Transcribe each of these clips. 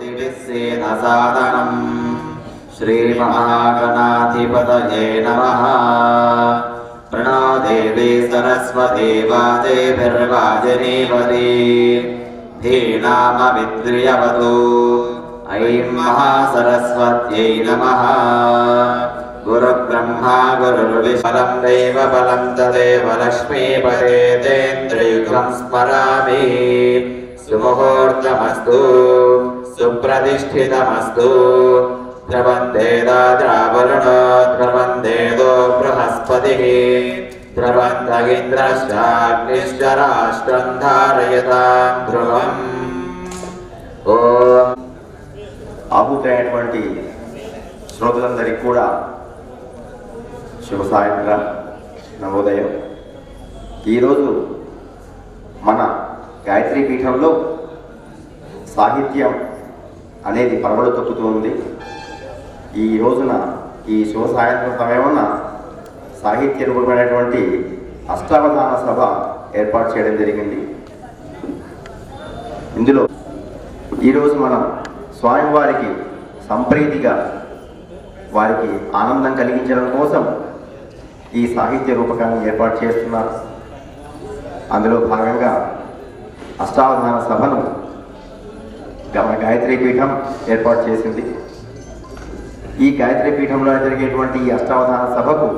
बुद्धिविश्वेदसाधनं श्रीमहागणाधिपतये नमः। प्रणो देवी सरस्वती वाजेभिर्वाजिनीवती धीनामविद्रियवतु। ऐं महासरस्वत्यै नमः। गुरुब्रह्मा गुरुर्विष्णुः दैवबलं तदेव लक्ष्मीपदेन्द्रियुगं स्मरामि। सुमुहूर्तमस्तु सुप्रतिष्ठितमस्तु। द्रवन्देदाद्रावरुणो द्रवन्देदो बृहस्पतिः द्रवन्त इन्द्रश्चाग्निश्च राष्ट्रं धारयतां ध्रुवम्। ఓం ఆహుతైనటువంటి శ్రోతలందరికీ కూడా శుభ సాయంత్రం నవోదయం. ఈరోజు మన గాయత్రీ పీఠంలో సాహిత్యం అనేది పరవడు తొక్కుతూ ఉంది. ఈ రోజున ఈ శుభ సాయంత్రం సమయమున సాహిత్య రూపమైనటువంటి అష్టావధాన సభ ఏర్పాటు చేయడం జరిగింది. ఇందులో ఈరోజు మనం స్వామివారికి సంప్రీతిగా వారికి ఆనందం కలిగించడం కోసం ఈ సాహిత్య రూపకాన్ని ఏర్పాటు చేస్తున్నారు. అందులో భాగంగా అష్టావధాన సభను మన గాయత్రీ పీఠం ఏర్పాటు చేసింది. ఈ గాయత్రీ పీఠంలో జరిగేటువంటి ఈ అష్టావధాన సభకు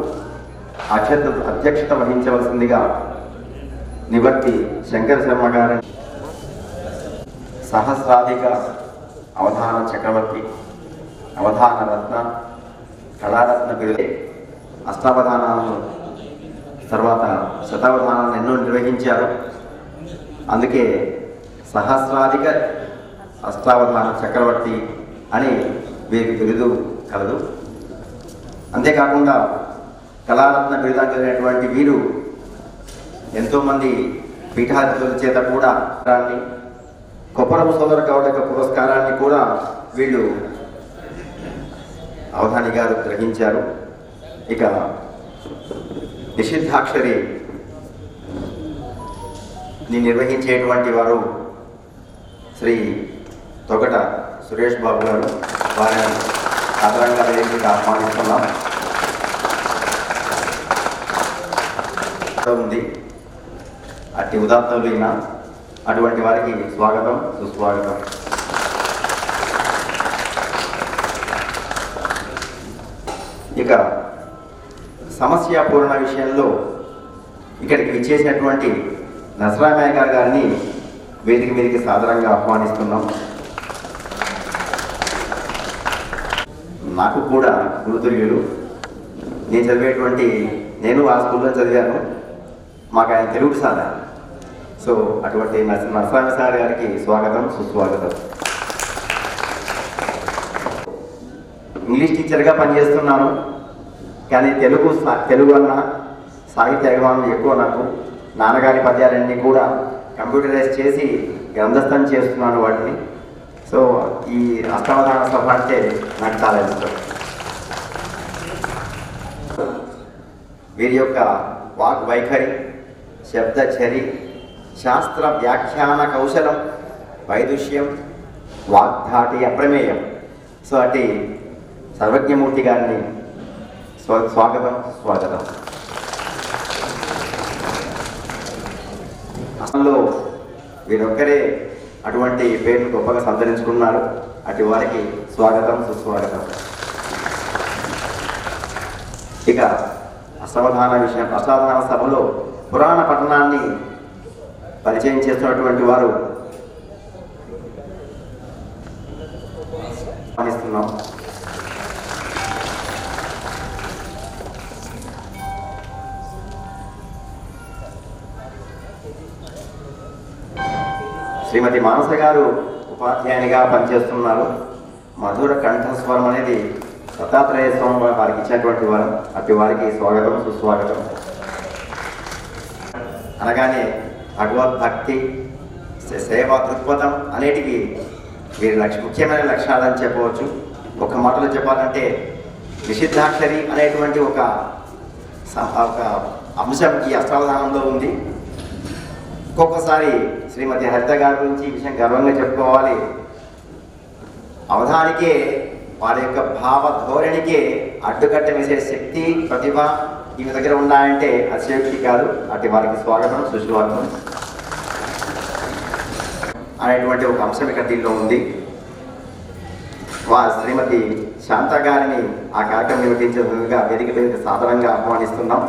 అధ్యక్షత వహించవలసిందిగా నివర్తి శంకర శర్మ గారు, సహస్రాధిక అవధాన చక్రవర్తి, అవధాన రత్న, కళారత్న బిరుదే, అష్టావధానాలను తర్వాత శతావధానాలను ఎన్నో నిర్వహించారు. అందుకే సహస్రాధిక అష్టావధాన చక్రవర్తి అని వీరికి బిరుదు కలదు. అంతేకాకుండా కళారత్న బిరుదాంకితమైనటువంటి వీరు ఎంతోమంది పీఠాధిపతుల చేత కూడా కొప్పరపు సోదర కౌడక పురస్కారాన్ని కూడా వీళ్ళు అవధాని గారు గ్రహించారు. ఇక నిషిద్ధాక్షరి నిర్వహించేటువంటి వారు శ్రీ తొగట సురేష్ బాబు గారు. వారిని సాధారణంగా వేదికగా ఆహ్వానిస్తున్నాం. ఉంది అట్టి ఉదాత్తమైన అటువంటి వారికి స్వాగతం, సుస్వాగతం. ఇక సమస్యాపూర్ణ విషయంలో ఇక్కడికి విచ్చేసినటువంటి నసరామయ్య గారిని వేదిక మీదకి సాదరంగా ఆహ్వానిస్తున్నాం. నాకు కూడా గురుతుల్యులు. నేను చదివేటువంటి నేను ఆ స్కూల్లో చదివాను. మాకు ఆయన తెలుగు సార్. సో అటువంటి నరసింహ సార్ గారికి స్వాగతం, సుస్వాగతం. ఇంగ్లీష్ టీచర్గా పనిచేస్తున్నాను, కానీ తెలుగు అన్న సాహిత్య అభిమానం ఎక్కువ నాకు. నాన్నగారి పద్యాలన్నీ కూడా కంప్యూటరైజ్ చేసి గ్రంథస్థం చేస్తున్నాను వాటిని. సో ఈ అష్టావధాన సభ అంటే నాకు చాలా ఇష్టం. వీరి యొక్క వాక్ వైఖరి, శబ్దచరి, శాస్త్ర వ్యాఖ్యాన కౌశలం, వైదుష్యం, వాగ్ధాటి అప్రమేయం. సో అటు సర్వజ్ఞమూర్తి గారిని స్వాగతం, స్వాగతం. అసలు వీరొక్కరే అటువంటి పేర్లు గొప్పగా సంతరించుకున్నారు. అటు వారికి స్వాగతం, సుస్వాగతం. ఇక అష్టావధాన సభలో పురాణ పఠనాన్ని పరిచయం చేస్తున్నటువంటి వారు ఆహ్వానిస్తున్నాం. శ్రీమతి మానస గారు ఉపాధ్యాయునిగా పనిచేస్తున్నారు. మధుర కంఠస్వరం అనేది దత్తాత్రేయ స్వామి వారికి ఇచ్చినటువంటి వారు. అటు వారికి స్వాగతం, సుస్వాగతం. అనగానే భగవద్భక్తి, సేవా దృక్పథం అనేటివి వీరి ముఖ్యమైన లక్ష్యాలని చెప్పవచ్చు. ఒక మాటలో చెప్పాలంటే నిషిద్ధాక్షరి అనేటువంటి ఒక అంశం ఈ అష్టావధానంలో ఉంది. ఒక్కొక్కసారి శ్రీమతి హరిత గారి గురించి ఈ విషయం గర్వంగా చెప్పుకోవాలి. అవధానికే వారి యొక్క భావ ధోరణికే అడ్డుకట్ట వేసే శక్తి, ప్రతిభ ఈమె దగ్గర ఉన్నాయంటే అతిశయోక్తి కాదు. అటు వారికి స్వాగతం, సుస్వాగతం అనేటువంటి ఒక అంశం ఇక్కడ దీనిలో ఉంది. శ్రీమతి శాంత గారిని ఆ కార్యక్రమం నిర్వహించేందుగా వేదిక మీద సాధారణంగా ఆహ్వానిస్తున్నాం.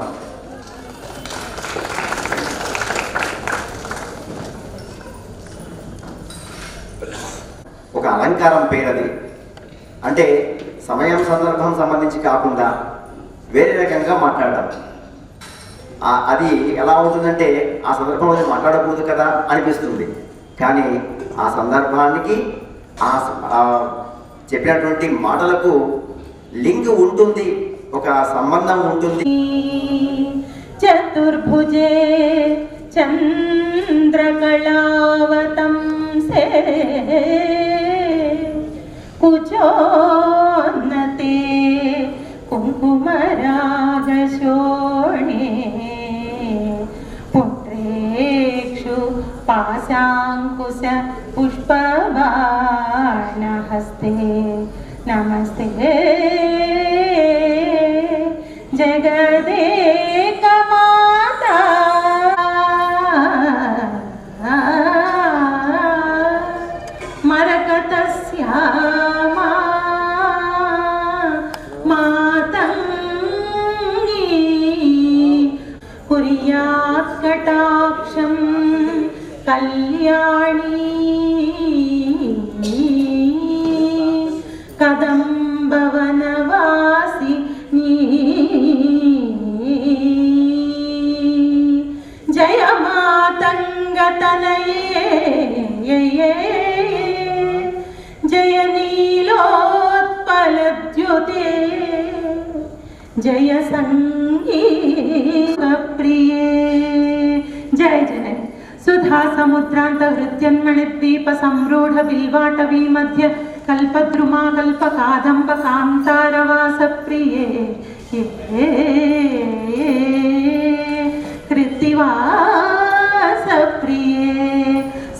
ఒక అలంకారం పేరది. అంటే సమయం సందర్భం సంబంధించి కాకుండా వేరే రకంగా మాట్లాడటం. అది ఎలా ఉంటుందంటే ఆ సందర్భంలో మాట్లాడకూడదు కదా అనిపిస్తుంది. కానీ ఆ సందర్భానికి చెప్పినటువంటి మాటలకు లింక్ ఉంటుంది, ఒక సంబంధం ఉంటుంది. చతుర్భుజే చంద్రకళావతం సే కుచోన్నతే కుంకుమరాగశోణే పుత్రేక్షు పాశాంకుశ పుష్పబాణహస్తే నమస్తే జగదేకమాతా మరకతస్యామా మాతంగీ కుర్యాత్ కటాక్షం కళ్యాణీ కదంబవనవాసిని జయ మాతంగతనయే జయ నీలోత్పలద్యుతే జయ సంగీత ప్రియే. జయ జనని సుధా సముద్రాంత హృద్యన్మణిద్వీప సంరూఢ బిల్వాటవీ మధ్య కల్పద్రుమా కల్పకాదంబ కాంతారవాస ప్రియే కృత్తివాస ప్రియే.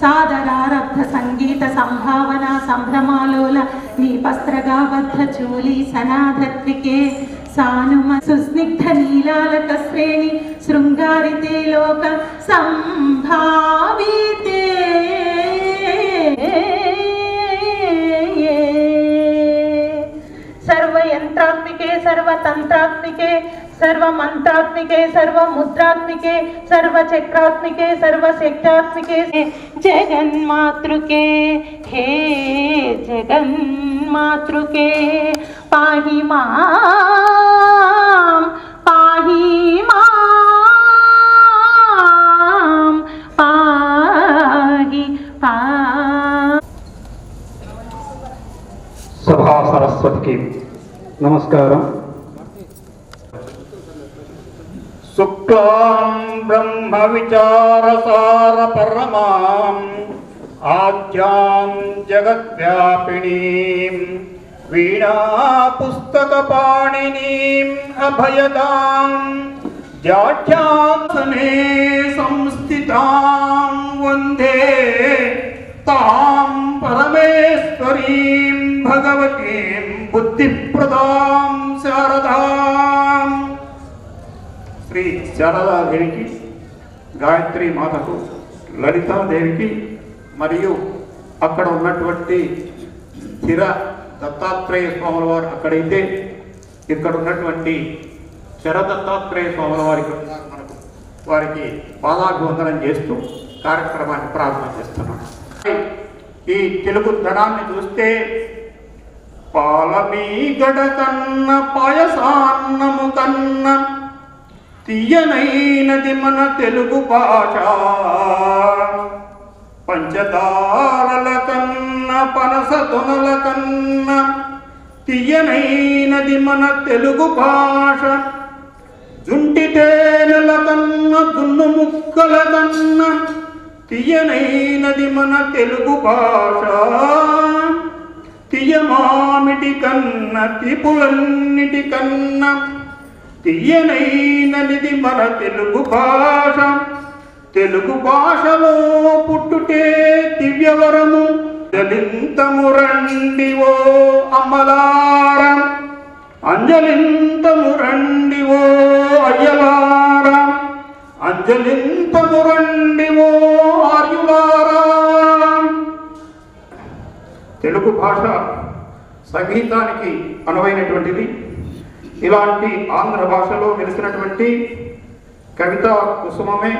సాదరారబ్ధ సంగీత సంభావన సంభ్రమాలోల నీపస్త్రగాబద్ధ చూలి సనాధత్వికే సానుమ సుస్నిగ్ధ నీలాలక శ్రేణి శృంగారితే లోక సంభావితే सर्वयंत्रात्मिके सर्वतंत्रात्मिके सर्वमंत्रात्मिके सर्वमुद्रात्मिके सर्वचक्रात्मिके सर्वशक्त्यात्मिके जगन्मातृके हे जगन्मातृके पाहि मां पाहि मां पाहि सभा सरस्वती की नमस्कार. शुक्लां ब्रह्म विचारसार परमां आद्यां जगद्व्यापिनीं वीणा पुस्तकपाणिनीं अभयदां जाढ्यासने संस्थितां वन्दे तां परमेश्वरीं भगवतीं बुद्धिप्रदां शारदां. శ్రీ శారదాదేవికి, గాయత్రి మాతకు, లలితాదేవికి మరియు అక్కడ ఉన్నటువంటి స్థిర దత్తాత్రేయ స్వాముల వారు అక్కడైతే ఇక్కడ ఉన్నటువంటి చర దత్తాత్రేయ స్వాముల వారికి ఉన్నారు మనకు, వారికి పాదాభివందనం చేస్తూ కార్యక్రమాన్ని ప్రారంభం చేస్తున్నాను. ఈ తెలుగు ధనాన్ని చూస్తే పాలమీగడ కన్న పాయసాన్నము కన్న తీయనైనది మన తెలుగు భాష, పంచదారల కన్న పనస తొనల కన్న తీయనైనది మన తెలుగు భాష, జుంటి తేనెల కన్న దున్ను ముక్కల కన్న తీయనైనది మన తెలుగు భాష, తీయమామిటి కన్న తీపులన్నిటి కన్న తీయనైనది మన తెలుగు భాష. తెలుగు భాషలో పుట్టుటే దివ్యవరము, అంజలింతము రండి ఓ అమ్మలార, అంజలింతము రండి ఓ అయ్యలార, అంజలింతము రండి ఓ ఆర్యులారా. తెలుగు భాష సంగీతానికి అనువైనటువంటిది. ఇలాంటి ఆంధ్ర భాషలో వెలిసినటువంటి కవితా కుసుమమే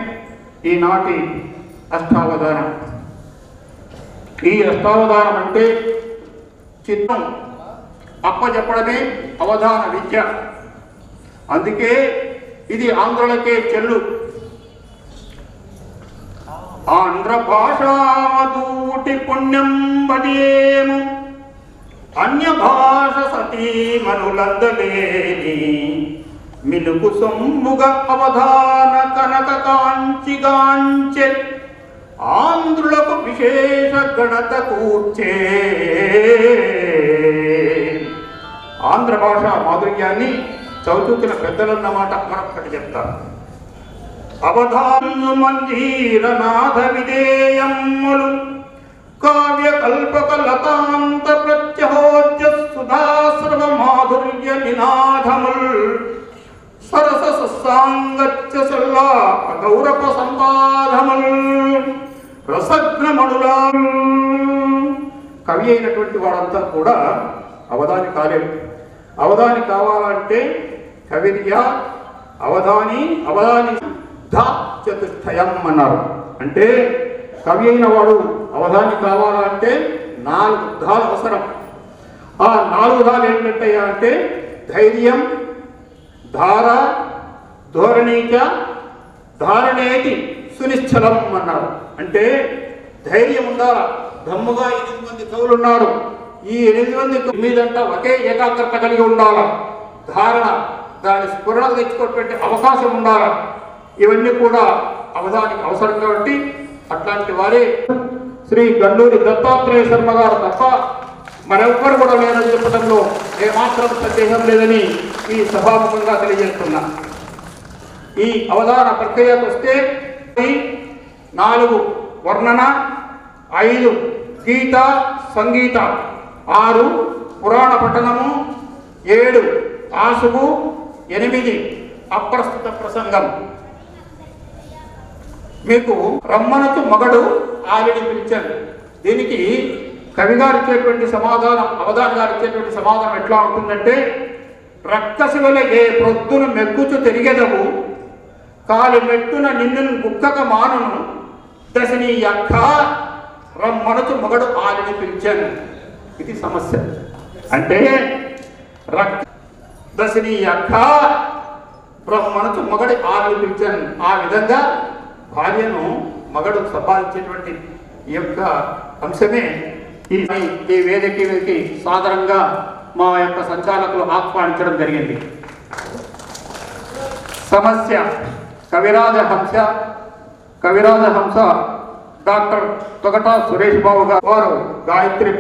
ఈనాటి అష్టావధానం. ఈ అష్టావధానం అంటే చిత్రం అప్పచెప్పడమే అవధాన విద్య. అందుకే ఇది ఆంధ్రులకే చెల్లు. ఆంధ్ర భాషాదూటి పుణ్యం బదేము, అన్య భాష సతీమనులందలేని మిలుగు సొమ్ముగా అవధాన కనక కాంచిగాంచె, ఆంధ్రులకు విశేష గణత కూర్చే. ఆంధ్ర భాష మాధుర్యాన్ని చౌచూచిన పెద్దలన్నమాట మరొకటి చెప్తారు. అవధాను మంజీరనాథ విధేయమ్ములు, కావ్య కల్పక లతాంత ప్రత్యహోద్య సుధాశ్రవ మాధుర్య నినాదముల్, సరస సస్సాంగత్య సల్లా గౌరవ సంపాదముల్, రసజ్ఞమణులా. కవి అయినటువంటి వాడంతా కూడా అవధాని కాలేడు. అవధాని కావాలంటే కవిర్య అవధాని అవధాని ధ చతుష్టయం అన్నారు. అంటే కవి అయిన వాడు అవధాని కావాలంటే 4 ధాలు అవసరం. ఆ 4 ధాలు ఏంటంటయ్యా అంటే ధైర్యం, ధార, ధోరణీచ, ధారణేతి సునిశ్చలం అన్నారు. అంటే ధైర్యం ఉండాలా. దమ్ముగా 8 మంది కవులు ఉన్నారు. ఈ 8 మంది మీదంట ఒకే ఏకాగ్రత కలిగి ఉండాలా. ధారణ, దాని స్ఫురణ తెచ్చుకోవటువంటి అవకాశం ఉండాలి. ఇవన్నీ కూడా అవధానికి అవసరం కాబట్టి అట్లాంటి వారే శ్రీ గండూరి దత్తాత్రేయ శర్మ గారు తప్ప మరెవ్వరు కూడా లేరని చెప్పడంలో ఏమాత్రం సందేహం లేదని ఈ సభాముఖంగా తెలియజేస్తున్నా. ఈ అవధాన ప్రక్రియకు వస్తే 4 వర్ణన, 5 గీత సంగీత, 6 పురాణ పఠనము, 7 ఆసువు, 8 అప్రస్తుత ప్రసంగం. మీకు రమ్మనకు మగడు ఆవిడి పిలిచారు. దీనికి కవి గారు ఇచ్చేటువంటి సమాధానం, అవధాని గారు ఇచ్చేటువంటి సమాధానం ఎట్లా ఉంటుందంటే, రక్కసి వల్ల ఏ ప్రొద్దును మెగ్గుచు తిరిగెదవు, కాలి మెట్టున నిన్ను కుక్కక మానును, దశని యక్క రమ్మనకు మగడు ఆవిడి పిలిచాను. ఇది సమస్య. అంటే దశని యక్క బ్రహ్మణకు మగడి ఆవిడి పిలిచాను. ఆ విధంగా భార్యను మగడు సంపాదించేటువంటి ఈ యొక్క అంశమే ఈ వేదికకి సాధారణంగా మా యొక్క సంచాలకులు ఆహ్వానించడం జరిగింది. సమస్య కవిరాజహంస డాక్టర్ తొగట సురేష్ బాబు గారు, వారు గాయత్రి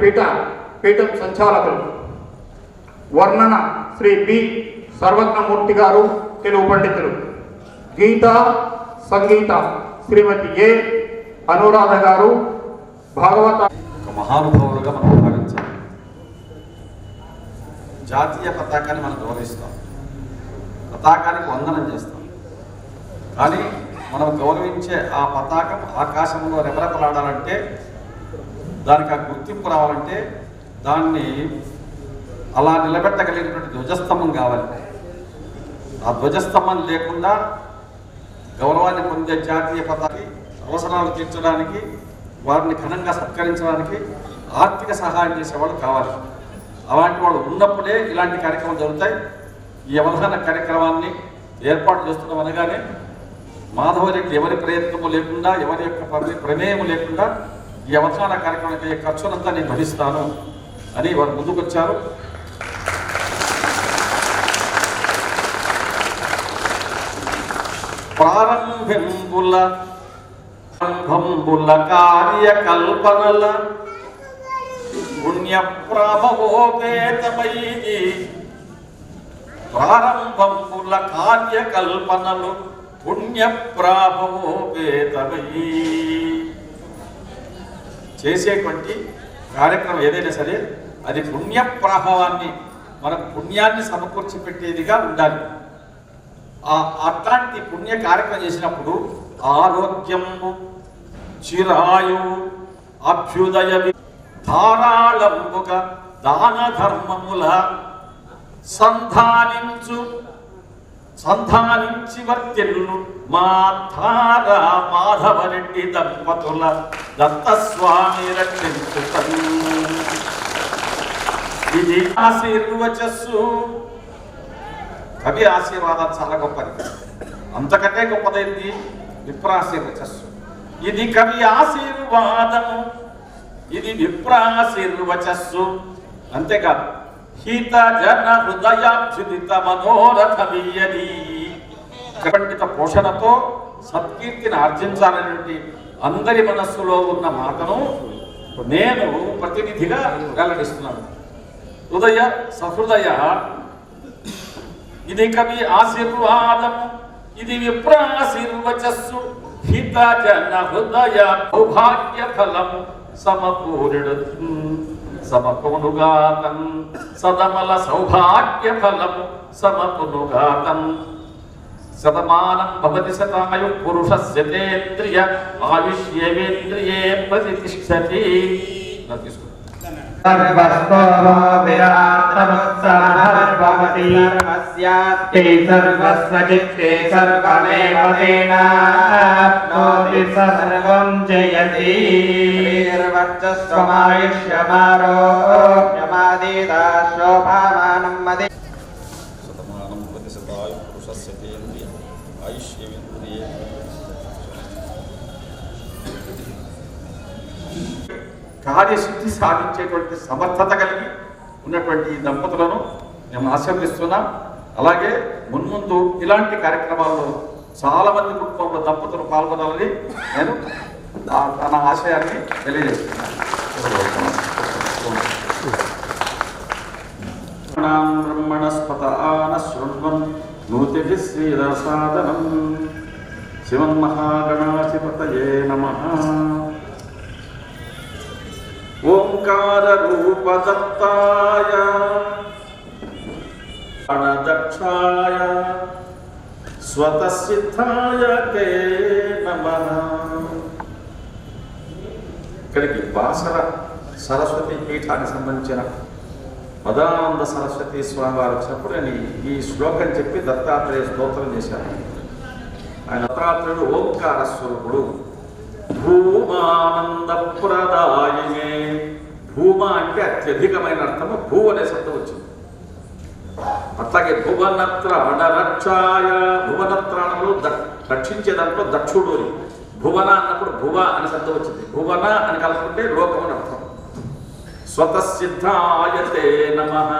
పీఠం సంచాలకులు. వర్ణన శ్రీ బి సర్వజ్ఞమూర్తి గారు, తెలుగు పండితులు. గీత సంగీత శ్రీమతి ఏ అనురాధ గారు, భాగవత. ఒక మహానుభావులుగా మనం భావించాలి. జాతీయ పతాకాన్ని మనం గౌరవిస్తాం, పతాకానికి వందనం చేస్తాం. కానీ మనం గౌరవించే ఆ పతాకం ఆకాశంలో రెపరెపలాడాలంటే, దానికి ఆ గుర్తింపు రావాలంటే, దాన్ని అలా నిలబెట్టగలిగినటువంటి ధ్వజస్తంభం కావాలి. ఆ ధ్వజస్తంభం లేకుండా గౌరవాన్ని పొందే జాతీయ పతాకి అవసరాలు తీర్చడానికి, వారిని ఘనంగా సత్కరించడానికి ఆర్థిక సహాయం చేసేవాళ్ళు కావాలి. అలాంటి వాళ్ళు ఉన్నప్పుడే ఇలాంటి కార్యక్రమాలు జరుగుతాయి. ఈ అవధాన కార్యక్రమాన్ని ఏర్పాటు చేస్తున్నాం అనగానే మాధవరెడ్డి ఎవరి ప్రయత్నము లేకుండా, ఎవరి యొక్క ప్రమేయము లేకుండా ఈ అవధాన కార్యక్రమానికి ఖర్చునంతా నేను భరిస్తాను అని వారు ముందుకొచ్చారు. ప్రారంభింపుల కార్యకల్పనల పుణ్యప్రాభవోపేతమై, ప్రారంభంపుల కార్యకల్పనలు పుణ్యప్రాభవోపేతమై. చేసేటువంటి కార్యక్రమం ఏదైనా సరే అది పుణ్య ప్రభావాన్ని మనకు పుణ్యాన్ని సమకూర్చి పెట్టేదిగా ఉండాలి. అట్లాంటి పుణ్య కార్యక్రమం చేసినప్పుడు ఆరోగ్యము, చిరాయు, అభ్యుదయ, ధారాళముగా దాన ధర్మముల సంధానించి వర్తిల్లు మా తారా మాధవరెడ్డి దంపతుల దత్తస్వామి రక్షించుతను. ఇది ఆశీర్వచస్సు. కవి ఆశీర్వాదం చాలా గొప్పది. అంతకంటే గొప్పదైంది విప్రాశీర్వచస్సు. ఇది కవి ఆశీర్వాదము, ఇది విప్రాశీర్వచస్సు. అంతేకాదు హిత జన హృదయాభ్యుదిత మనోరథమీయది. పండిత పోషణతో సత్కీర్తిని ఆర్జించాలనేటువంటి అందరి మనస్సులో ఉన్న మాటను నేను ప్రతినిధిగా వెల్లడిస్తున్నాను. హృదయ సహృదయ, ఇది కవి ఆశీర్వాదము, ఇది విప్రాశీర్వచస్సు. హిత జన హృదయ సౌభాగ్య ఫలము సమకూరుడు సమకునుగాతం. సదమల సౌభాగ్య ఫలము సమకునుగాతం. శతమానం భవతి శతాయు పురుషస్య తేంద్రియ ఆయుష్యేంద్రియే ప్రతిష్ఠతి. సర్వస్వో విరాటముత్సర్వభవతి సర్వస్యాత్తే సర్వస్వచిత్తే సర్వమేవ తేనాప్నోతి సర్వం జయతి. శ్రీర్వర్చస్వమాయుష్యమారోగ్యమాదీదాశోభామానం మది. శతమానం భవతి శతాయు పురుషస్య తేంద్రియ ఆయుష్యేంద్రియే. కార్యసిద్ధి సాధించేటువంటి సమర్థత కలిగి ఉన్నటువంటి ఈ దంపతులను మేము ఆశీర్వదిస్తున్నాం. అలాగే మున్ముందు ఇలాంటి కార్యక్రమాల్లో చాలా మంది కుటుంబంలో దంపతులు పాల్గొనాలని నేను తన ఆశయాన్ని తెలియజేస్తున్నాను. బ్రహ్మణస్పత ఆన శృణ్వన్ నూతిభిః శ్రీరసాదనం. శివన్మహాగణాధిపతయే నమః. ఓంకార రూపదత్తాయ అణదక్షాయ స్వతసిద్ధాయ తే నమః. ఇక్కడికి బాసర సరస్వతి పీఠానికి సంబంధించిన మదానంద సరస్వతి స్వామి వారు వచ్చినప్పుడు నేను ఈ శ్లోకం చెప్పి దత్తాత్రేయ స్తోత్రం చేశాను. ఆయన దత్తాత్రేయుడు ఓంకార స్వరూపుడు. భూమానందప్రదాయినే. భూమ అంటే అత్యధికమైన అర్థము భూ అనే శబ్దం వచ్చింది. అట్లాగే భువనత్రాణ రక్షాయ. భువనత్రాణములు రక్షించే దాంట్లో దక్షుడు. భువన అన్నప్పుడు భువ అనే శబ్దం వచ్చింది. భువన అని కలుపుకుంటే లోకం అని అర్థం. స్వతసిద్ధాయతే నమః.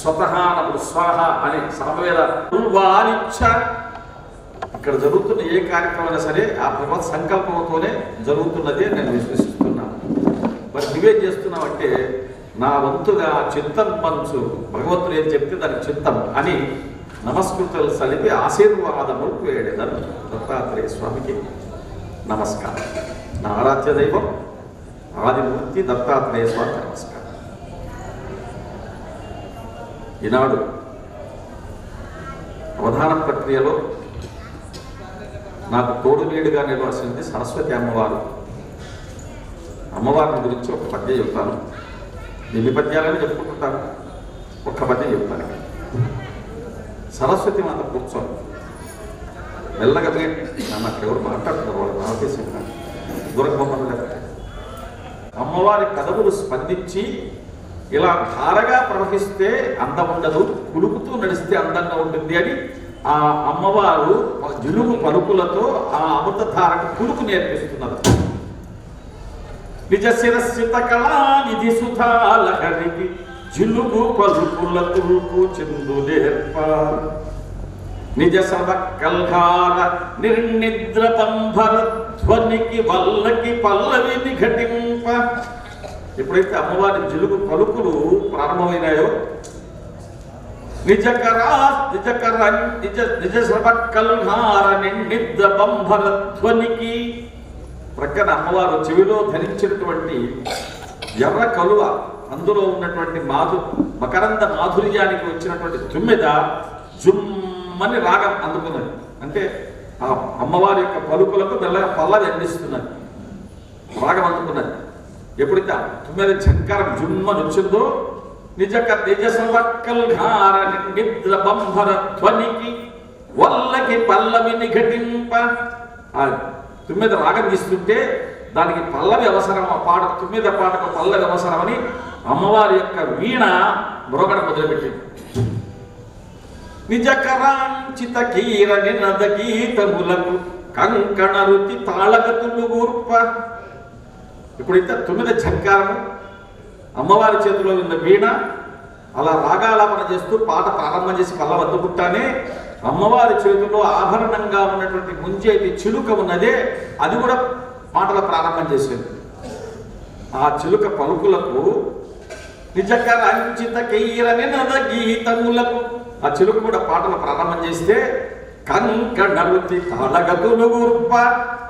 స్వతహ అన్నప్పుడు స్వాహ అని సమవేద వారిచ్చ. ఇక్కడ జరుగుతున్న ఏ కార్యక్రమమైనా సరే ఆ భగవత్ సంకల్పంతోనే జరుగుతున్నది నేను విశ్వసిస్తున్నాను. మరి నువ్వేం చేస్తున్నావు అంటే నా వంతుగా చిత్తం పంచు. భగవంతుడు ఏం చెప్తే దానికి చిత్తం అని నమస్కృతులు సలిపి ఆశీర్వాదములు వేడేదాన్ని. దత్తాత్రేయ స్వామికి నమస్కారం. నా ఆరాధ్య దైవం ఆదిమూర్తి దత్తాత్రేయ స్వామికి నమస్కారం. ఈనాడు అవధాన ప్రక్రియలో నాకు తోడు నీడుగా నిలవాల్సింది సరస్వతి అమ్మవారు. అమ్మవారిని గురించి ఒక పద్యం చెప్తాను. ఎన్ని పద్యాలని చెప్పుకుంటాను, ఒక్క పద్యం చెప్తాను. సరస్వతి మాత కూర్చోను మెల్లగా నాకు ఎవరు మాట్లాడుతున్నారు వాళ్ళు నాకేసి దూరబొమ్మలు. అమ్మవారి కదవులు స్పందించి ఇలా ధారగా ప్రవహిస్తే అందం ఉండదు, కులుకుతూ నడిస్తే అందంగా ఉంటుంది అని ఆ అమ్మవారు జిలుగు పలుకులతో ఆ అమృత ధారకు కులుకు నేర్పిస్తున్నారు. నిజ శిరస్సిత కళా నిధి సుధాలహరికి జిలుగు పలుకుల కులుకు చిందు నేర్ప. నిజ సవకల్హార నిర్నిద్ర పంభర ధ్వనికి వల్లకి పల్లవిని ఘటింప. ఎప్పుడైతే అమ్మవారి జిలుగు పలుకులు ప్రారంభమైనాయో నిజ సవకల్హార నిర్నిద్ర పంభర ధ్వనికి ప్రక్కన అమ్మవారు చెవిలో ధరించినటువంటి ఎర్ర కలువ అందులో ఉన్నటువంటి మకరంద మాధుర్యానికి వచ్చినటువంటి తుమ్మెద జుమ్మని రాగం అందుకున్నది. అంటే ఆ అమ్మవారి యొక్క పలుకులకు మెల్లగా పల్లవి అందిస్తున్నది, రాగం అందుకున్నది. ఎప్పుడైతే తుమ్మెద ఝంకారం జుమ్మని వచ్చిందో నిజ నిద్ర బంభర ధ్వనికి వల్లకి పల్లవిని ఘటింప, ఆ తుమ్మెద రాగం తీస్తుంటే దానికి పల్లవి అవసరం, తుమ్మెద పాటకు పల్లవి అవసరమని అమ్మవారి యొక్క వీణ మ్రోగడ మొదలుపెట్టింది. నిజకరాంచిత కీర నినద గీతములకు కంకణ రుచి తాళగతులు ఊర్ప. ఇప్పుడైతే తుమ్మెద ఝంకారము, అమ్మవారి చేతిలో ఉన్న వీణ అలా రాగాలాపన చేస్తూ పాట ప్రారంభం చేసి పల్లవి అందుకుంటానే అమ్మవారి చేతిలో ఆభరణంగా ఉన్నటువంటి ముంజేటి చిలుక ఉన్నదే అది కూడా పాటల ప్రారంభం చేసేది. ఆ చిలుక పలుకులకు నిజకరాంచిత కీర నినద గీతములకు ఆ చిలుక కూడా పాటలు ప్రారంభం చేస్తే కంకణరుతి తాళగతులు గూర్ప,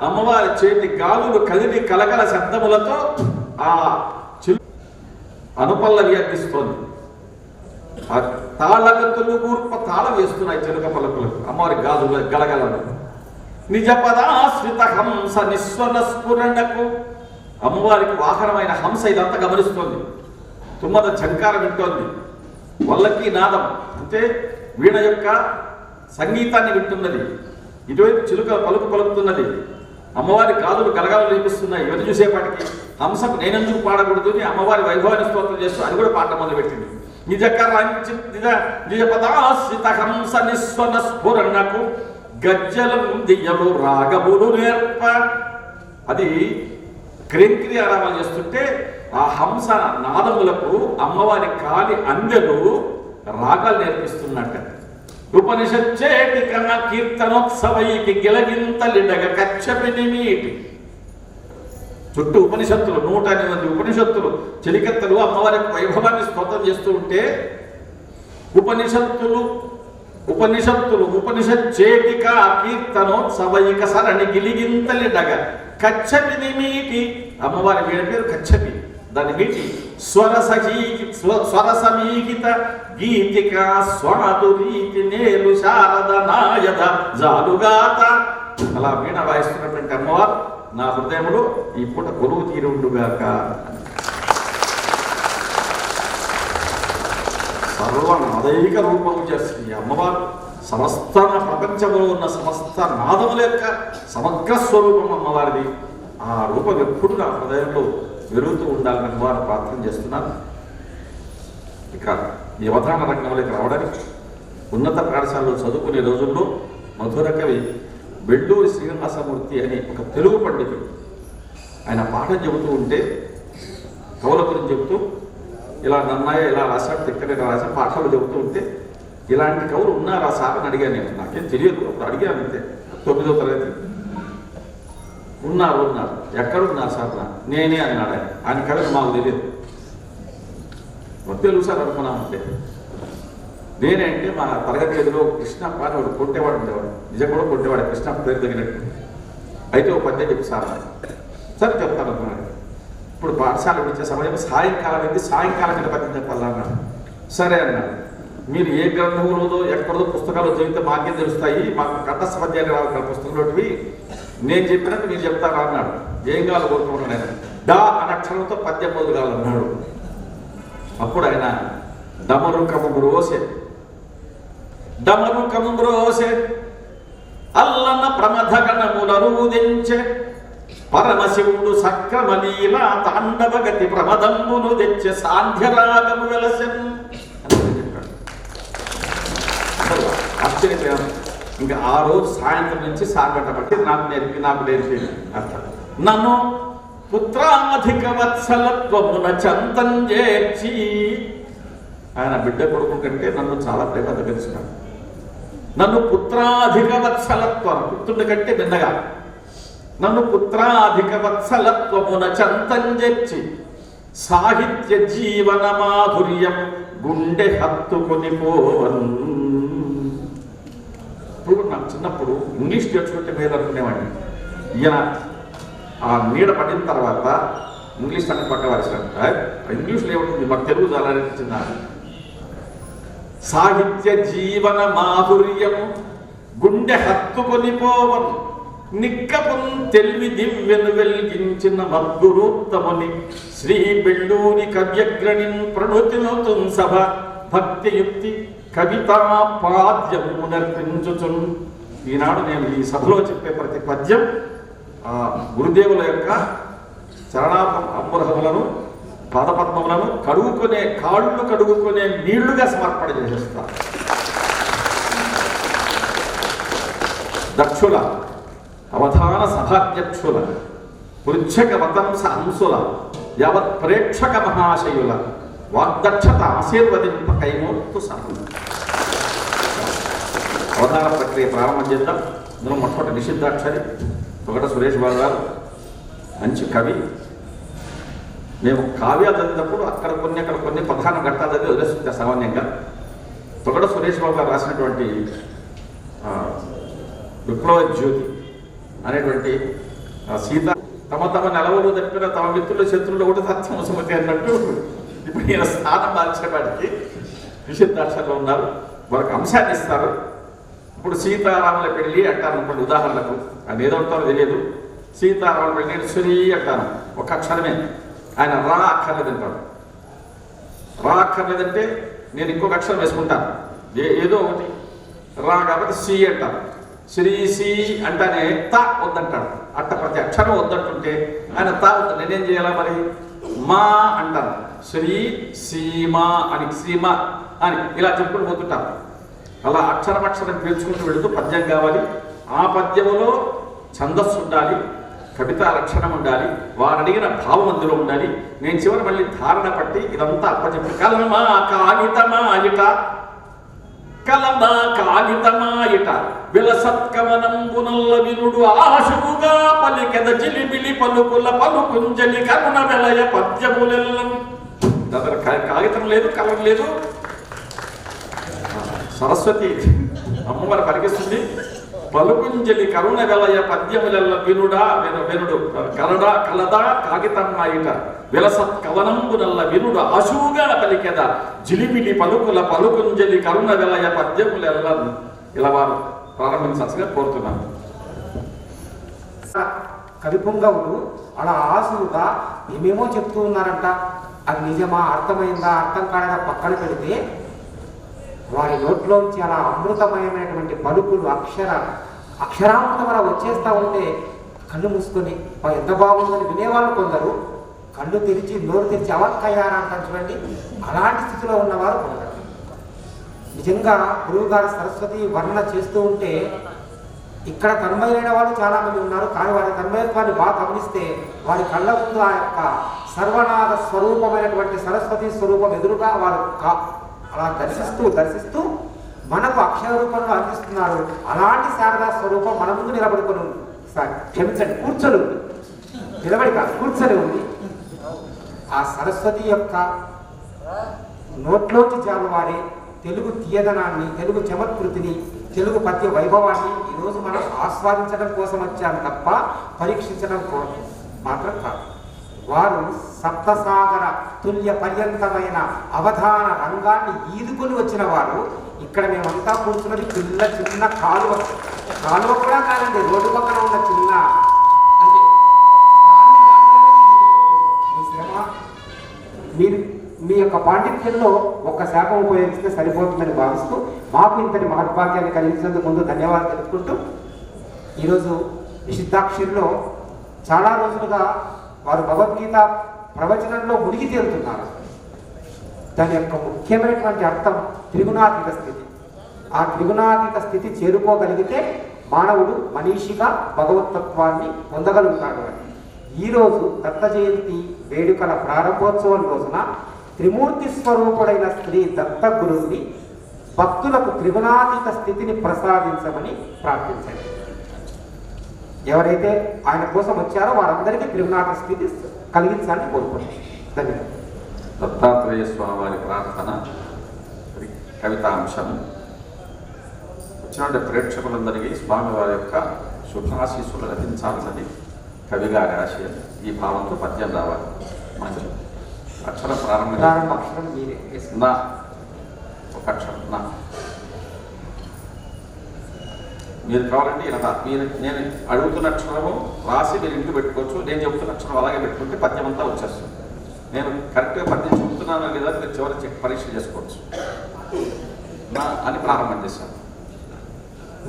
అమ్మవారి చేతి గాలులు కదిలి కలకల శబ్దములతో ఆ చిలుక అనుపల్లవి అందిస్తోంది. ఆ తాళగతులు గూర్ప తాళం వేస్తున్నాయి చిలుక పలుకులకు అమ్మవారి గాజులు గలగలను. నిజ పదాశ్రిత హంస నిస్వన స్ఫురణకు, అమ్మవారికి వాహనమైన హంస ఇదంతా గమనిస్తోంది. తుమ్మద ఝంకారం వింటోంది, వల్లకి నాదం అంటే వీణ యొక్క సంగీతాన్ని వింటున్నది, ఇటువైపు చిలుక పలుకు పలుకుతున్నది, అమ్మవారి గాజులు గలగాలు లేపిస్తున్నాయి. ఇవన్నీ చూసేపాటికి హంసకు నేనెందుకు పాడకూడదు అని అమ్మవారి వైభవాన్ని స్తోత్రం చేస్తూ అది కూడా పాట మొదలుపెట్టింది. నిజ పదాశ్రిత హంస నిస్వన స్ఫురణకు గజ్జలం దియ్యలు రాగములు నేర్ప. అది క్రింక్రి ఆరామాలు చేస్తుంటే ఆ హంస నాదములకు అమ్మవారి కాలి అందెలు రాగాలు నేర్పిస్తున్నట్ట. ఉపనిషచ్చేటి కన్నా కీర్తనోత్సవైకి గిలగింతలిడగ కచ్చపిని మీటి. చుట్టూ ఉపనిషత్తులు 108 ఉపనిషత్తులు చెలికత్తలు అమ్మవారి వైభవాన్ని స్తోత్రం చేస్తూ ఉంటే ఉపనిషచ్చేటిక కీర్తనోత్సవైక సరణి గిలిగింతలిడగ కచ్చపిని మీటి. అమ్మవారి వీడి పేరు కచ్చపి, దాని మీటి స్వరసమీగిత గీతిక స్వాదురీతి నేలు శారద నాయద జాలుగాత. అలా వీణ వాయిస్తున్నటువంటి అమ్మవారు నా హృదయంలో ఈ పూట కొలువు తీరుండుగాక. సర్వనాదైక రూపము చేస్తుంది అమ్మవారు. సమస్త ప్రపంచంలో ఉన్న సమస్త నాదముల యొక్క సమగ్ర స్వరూపం అమ్మవారిది. ఆ రూపం ఎప్పుడు నా హృదయంలో పెరుగుతూ ఉండాలని అమ్మవారు ప్రార్థన చేస్తున్నాను. ఇక ఈ అవధాన రంగంలోకి రావడానికి ఉన్నత పాఠశాలలో చదువుకునే రోజుల్లో మధుర కవి బెల్లూరి శ్రీనివాసమూర్తి అని ఒక తెలుగు పండితుడు, ఆయన పాఠం చెబుతూ ఉంటే కవుల గురించి చెబుతూ ఇలా నన్నాయ ఇలా రాశాడు, తిక్కనే రాశాడు, పాఠాలు చెబుతూ ఉంటే ఇలాంటి కవులు ఉన్నారా సార్ అని అడిగాను నేను. నాకేం తెలియదు, అప్పుడు అడిగాను అంతే. 9వ తరగతి ఉన్నారు ఎక్కడున్నారు సార్ నేనే అన్నాడు ఆయన. ఆయన కవిత మాకు తెలియదు, తెలుగు సార్ అనుకున్నామంటే. నేనే అంటే మా తరగతి గదిలో కృష్ణప్ప అని వాడు కొట్టేవాడు ఉండేవాడు, నిజం కూడా కొట్టేవాడు, కృష్ణప్ప పేరు తగినట్టు. అయితే ఒక పద్యం చెప్పి సార్ సరే చెప్తాను అనుకున్నాడు. ఇప్పుడు పాఠశాల విడిచే సమయం సాయంకాలం అయింది, సాయంకాలం మీద పద్యం చెప్పాలన్నాడు. సరే అన్నాడు. మీరు ఏ గ్రంథంలోదో ఎక్కడో పుస్తకాలు చదివితే మాకేం తెలుస్తాయి, మాకు కంఠస్థ పద్యాలు రావాలి పుస్తకంలోటివి, నేను చెప్పినట్టు మీరు చెప్తారా అన్నాడు. ఏం కావాలి కోరుకుంటున్నాను ఆయన. డా అనే అక్షరంతో పద్యం మొదలు కావాలన్నాడు. అప్పుడు ఆయన డమరుకము బ్రోసే అల్లన్న ప్రమథ గణములరుదించే పరమశివుడు సక్రమలీల తాండవగతి ప్రమదంబును తెచ్చే సాంధ్యరాగము వెలసెన్ చెప్పాడు. ఆశ్చర్యపోయాను. ఇంకా ఆ రోజు సాయంత్రం నుంచి సాగటపట్టి నాకు నేర్పి అర్థం. నన్ను పుత్రాధిక వత్సలత్వమున చంతం చేర్చి, ఆయన బిడ్డ కొడుకు కంటే నన్ను చాలా ప్రేమత పెంచున్నాడు. నన్ను పుత్రాధిక వత్సలత్వం, పుత్రుడి కంటే భిన్నగా నన్ను పుత్రాధిక వత్సలత్వమున చంతం చేర్చి సాహిత్య జీవన మాధుర్యం గుండె హత్తుకొని పోవన్. ఇప్పుడు నాకు చిన్నప్పుడు ఇంగ్లీష్ నేర్చుకుంటే మీద అనుకునేవాడిని. ఈయన ఆ నీడ పడిన తర్వాత ఇంగ్లీష్ సంగతి పక్క వారిస్తారు. ఇంగ్లీష్లో ఏముంటుంది, మాకు తెలుగు చాలా అనిపించింది. సాహిత్య జీవన మాధుర్యము గుండె హత్తుకొనిపోవను నిక్కపం తెలివి దివ్యను వెలిగించిన మద్గురుత్తముని శ్రీ బెళ్ళూరి కవ్యగ్రణిన్ ప్రణుతినుతున్ సభ భక్తియుక్తి కవితా పాద్యము నర్పించుచున్. ఈనాడు నేను ఈ సభలో చెప్పే ప్రతి పద్యం గురుదేవుల యొక్క చరణాంబురములను పాదపద్మములను కడుగుకునే కాళ్ళు కడుగుకునే నీళ్లుగా సమర్పణ చేసేస్తాను. దక్షుల అవధాన సభాధ్యక్షుల పృచ్ఛక వతంస అంశుల యావత్ ప్రేక్షక మహాశయుల వాగ్దక్షత ఆశీర్వదింప కైమోత్తు సహం. అవధాన ప్రక్రియ ప్రారంభం చేద్దాం. ఇందులో మొట్టమొదటి నిషిద్ధాక్షరి ఒకట సురేష్ బాబు గారు మంచి కవి. మేము కావ్యాలు చదివినప్పుడు అక్కడ కొన్ని ప్రధాన ఘట్టాలు చదివి వదిలేస్తుంటే సామాన్యంగా. తొగడ సురేష్ బాబు గారు రాసినటువంటి విప్లవ జ్యోతి అనేటువంటి సీత తమ నెలవులు తప్పిన తమ మిత్రుల శత్రువులు కూడా సత్యం సుమతి అన్నట్టు ఇప్పుడు ఈయన స్థానం మార్చేవాడికి నిషిద్ధాక్షరలో ఉన్నారు. వారికి అంశాన్ని ఇస్తారు. ఇప్పుడు సీతారాముల పెళ్ళి అంటాను అనుకోండి ఉదాహరణకు, అది ఏదో ఉంటారో తెలియదు. సీతారాముల పెళ్ళి నేను శ్రీ అంటాను, ఒక అక్షరమే. ఆయన రా అక్కర్లేదంటాడు. రా అక్కర్లేదంటే నేను ఇంకొక అక్షరం వేసుకుంటాను, ఏదో ఒకటి రా కాబట్టి సి అంటాను. శ్రీ సి అంటానే తా వద్దంటాడు. అట్ట ప్రతి అక్షరం వద్దంటుంటే ఆయన తా వద్ద నేనేం చేయాలా మరి? మా అంటాను. శ్రీ సీమా అని సీమ అని ఇలా చెప్పుకుంటూ పోతుంటాను. అలా అక్షరం పీల్చుకుంటూ వెళుతూ పద్యం కావాలి. ఆ పద్యములో ఛందస్సు ఉండాలి, కవితా లక్షణం ఉండాలి, వారు అడిగిన భావం అందులో ఉండాలి. నేను చివరి మళ్ళీ ధారణ పట్టి ఇదంతా అప్పచెప్పి కలమా కాగితమాయిట కలమా కాగితమాయిట విలసత్కవనంబునల్ల వినుడు ఆశువుగా పలికెద జిలిబిలి పలుకుల పలుకుంజలి కరుణ వెలయ పద్యములెల్లం. దగ్గర కాగితం లేదు, కలం లేదు. సరస్వతి అమ్మవారు పలికిస్తుంది. పలుకుంజలి కరుణ వెలయ పద్యములెల్ల వినుడు కలదా కాగితమ్మాయిట విలసత్ కవనంబునల్ల వినుడు ఆశువుగా పలికెద జిలిబిలి పలుకుల పలుకుంజలి కరుణ వెలయ పద్యములెల్ల. ఇలా వారు ప్రారంభించాల్సిగా కోరుతున్నాను. కవిపుంగవుడు అలా ఆశువుగా ఏమేమో చెప్తూ ఉన్నారంట. అది నిజమా, అర్థమైందా, అర్థం కాలేదా పక్కన పెడితే వారి నోట్లోంచి అలా అమృతమయమైనటువంటి పలుకులు అక్షరామృతం అలా వచ్చేస్తూ ఉంటే కళ్ళు మూసుకొని ఎంత బాగుందని వినేవాళ్ళు కొందరు, కళ్ళు తెరిచి నోరు తెరిచి అవక్కయ్యారా అంటారు చూడండి. అలాంటి స్థితిలో ఉన్నవారు కొందరు. నిజంగా గురువు గారు సరస్వతి వర్ణన చేస్తూ ఉంటే ఇక్కడ తన్మయులైన వాళ్ళు చాలా మంది ఉన్నారు. కానీ వారి తన్మయత్వాన్ని బాగా గమనిస్తే వారి కళ్ళ ముందు ఆ యొక్క సర్వనాథ స్వరూపమైనటువంటి సరస్వతి స్వరూపం ఎదురుగా వారు అలా దర్శిస్తూ మనకు అక్షర రూపంలో అందిస్తున్నారు. అలాంటి శారదా స్వరూపం మన ముందు నిలబడుకొని ఉంది. క్షమించండి, కూర్చొని ఉంది, నిలబడి కాదు కూర్చొని ఉంది. ఆ సరస్వతి యొక్క నోట్లోంచి జాలువారే తెలుగు తీయదనాన్ని, తెలుగు చమత్కృతిని, తెలుగు పద్య వైభవాన్ని ఈరోజు మనం ఆస్వాదించడం కోసం వచ్చాము తప్ప పరీక్షించడం కోసం మాత్రం కాదు. వారు సప్తసాగర తుల్య పర్యంతమైన అవధాన రంగాన్ని ఈదుకొని వచ్చిన వారు. ఇక్కడ మేమంతా కూర్చున్నది చిన్న కాలువ కూడా కాదండి, రోడ్డు పక్కన ఉన్న చిన్న అంటే మీ శ్రమ మీ యొక్క పాండిత్యంలో ఒక్క శాపం ఉపయోగిస్తే సరిపోతుందని భావిస్తూ మాకు ఇంతటి మహద్భాగ్యాన్ని కలిగించినందుకు ముందు ధన్యవాదాలు తెలుపుకుంటూ, ఈరోజు నిషిద్ధాక్షరిలో చాలా రోజులుగా వారు భగవద్గీత ప్రవచనంలో మునిగి తేలుతున్నారు. దాని యొక్క ముఖ్యమైనటువంటి అర్థం త్రిగుణాతీత స్థితి. ఆ త్రిగుణాతీత స్థితి చేరుకోగలిగితే మానవుడు మనీషిగా భగవతత్వాన్ని పొందగలుగుతాడు అని. ఈరోజు దత్త జయంతి వేడుకల ప్రారంభోత్సవం రోజున త్రిమూర్తి స్వరూపుడైన శ్రీ దత్త గురువుని భక్తులకు త్రిగుణాతీత స్థితిని ప్రసాదించమని ప్రార్థించండి. ఎవరైతే ఆయన కోసం వచ్చారో వారందరికీ త్రిగుణాతీత స్థితి కలిగించాలని కోరుకుంటున్నాను. ధన్యవాదాలు. దత్తాత్రేయ స్వామి వారి ప్రార్థన కవితాంశం వచ్చినటువంటి ప్రేక్షకులందరికీ స్వామివారి యొక్క శుభాశీస్సులు లభించాలని కవిగారి ఆశయం ఈ భావంతో పద్యం రావాలి. మంచి అక్షరం ప్రారంభ ప్రారంభం అక్షరం మీరే వేసుకోండి. నా ఒక అక్షరం నా. మీరు కావాలంటే ఇలా మీరు నేను అడుగుతున్న అక్షరము రాసి మీరు ఇంటి పెట్టుకోవచ్చు. నేను చెబుతున్న అక్షరం అలాగే పెట్టుకుంటే పద్యం అంతా వచ్చేస్తుంది. నేను కరెక్ట్గా పద్యం చెబుతున్నాను లేదా మీరు చివరి పరీక్ష చేసుకోవచ్చు. నా అని ప్రారంభం చేశాను.